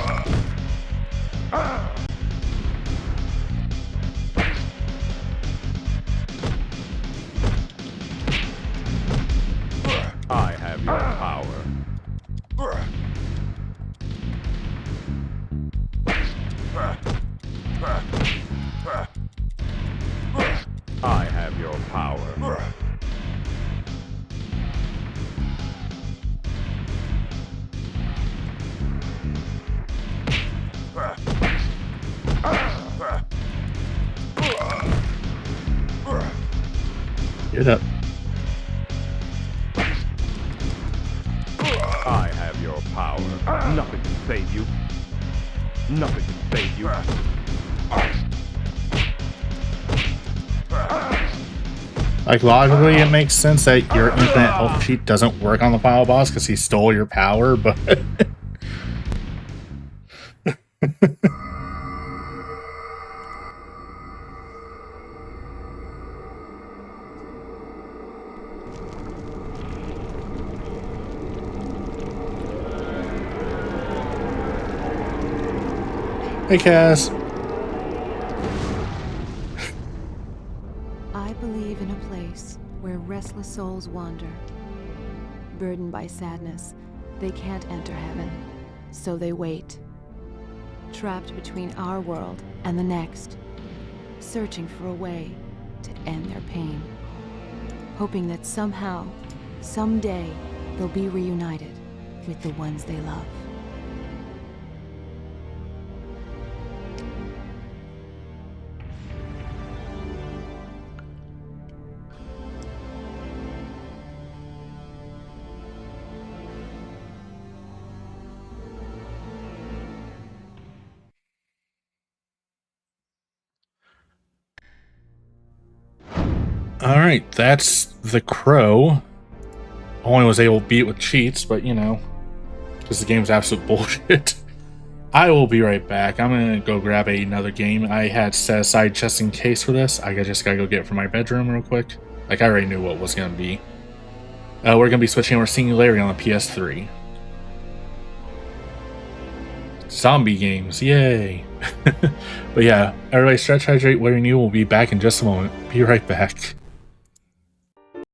I have your power. I have your power. Get up. I have your power. Nothing can save you. Nothing can save you. Like, logically, it makes sense that your infinite health sheet doesn't work on the final boss because he stole your power, but... Hey, Cass. live in a place where restless souls wander. Burdened by sadness, they can't enter heaven, so they wait. Trapped between our world and the next, searching for a way to end their pain. Hoping that somehow, someday, they'll be reunited with the ones they love. Alright, that's The Crow. Only was able to beat it with cheats, but you know, because the game's absolute bullshit. I will be right back. I'm gonna go grab another game I had set aside just in case for this. I just gotta go get it from my bedroom real quick. Like, I already knew what it was gonna be. We're gonna be switching over Singularity on the PS3. Zombie games, yay! But yeah, everybody stretch, hydrate, what you need. We'll be back in just a moment. Be right back.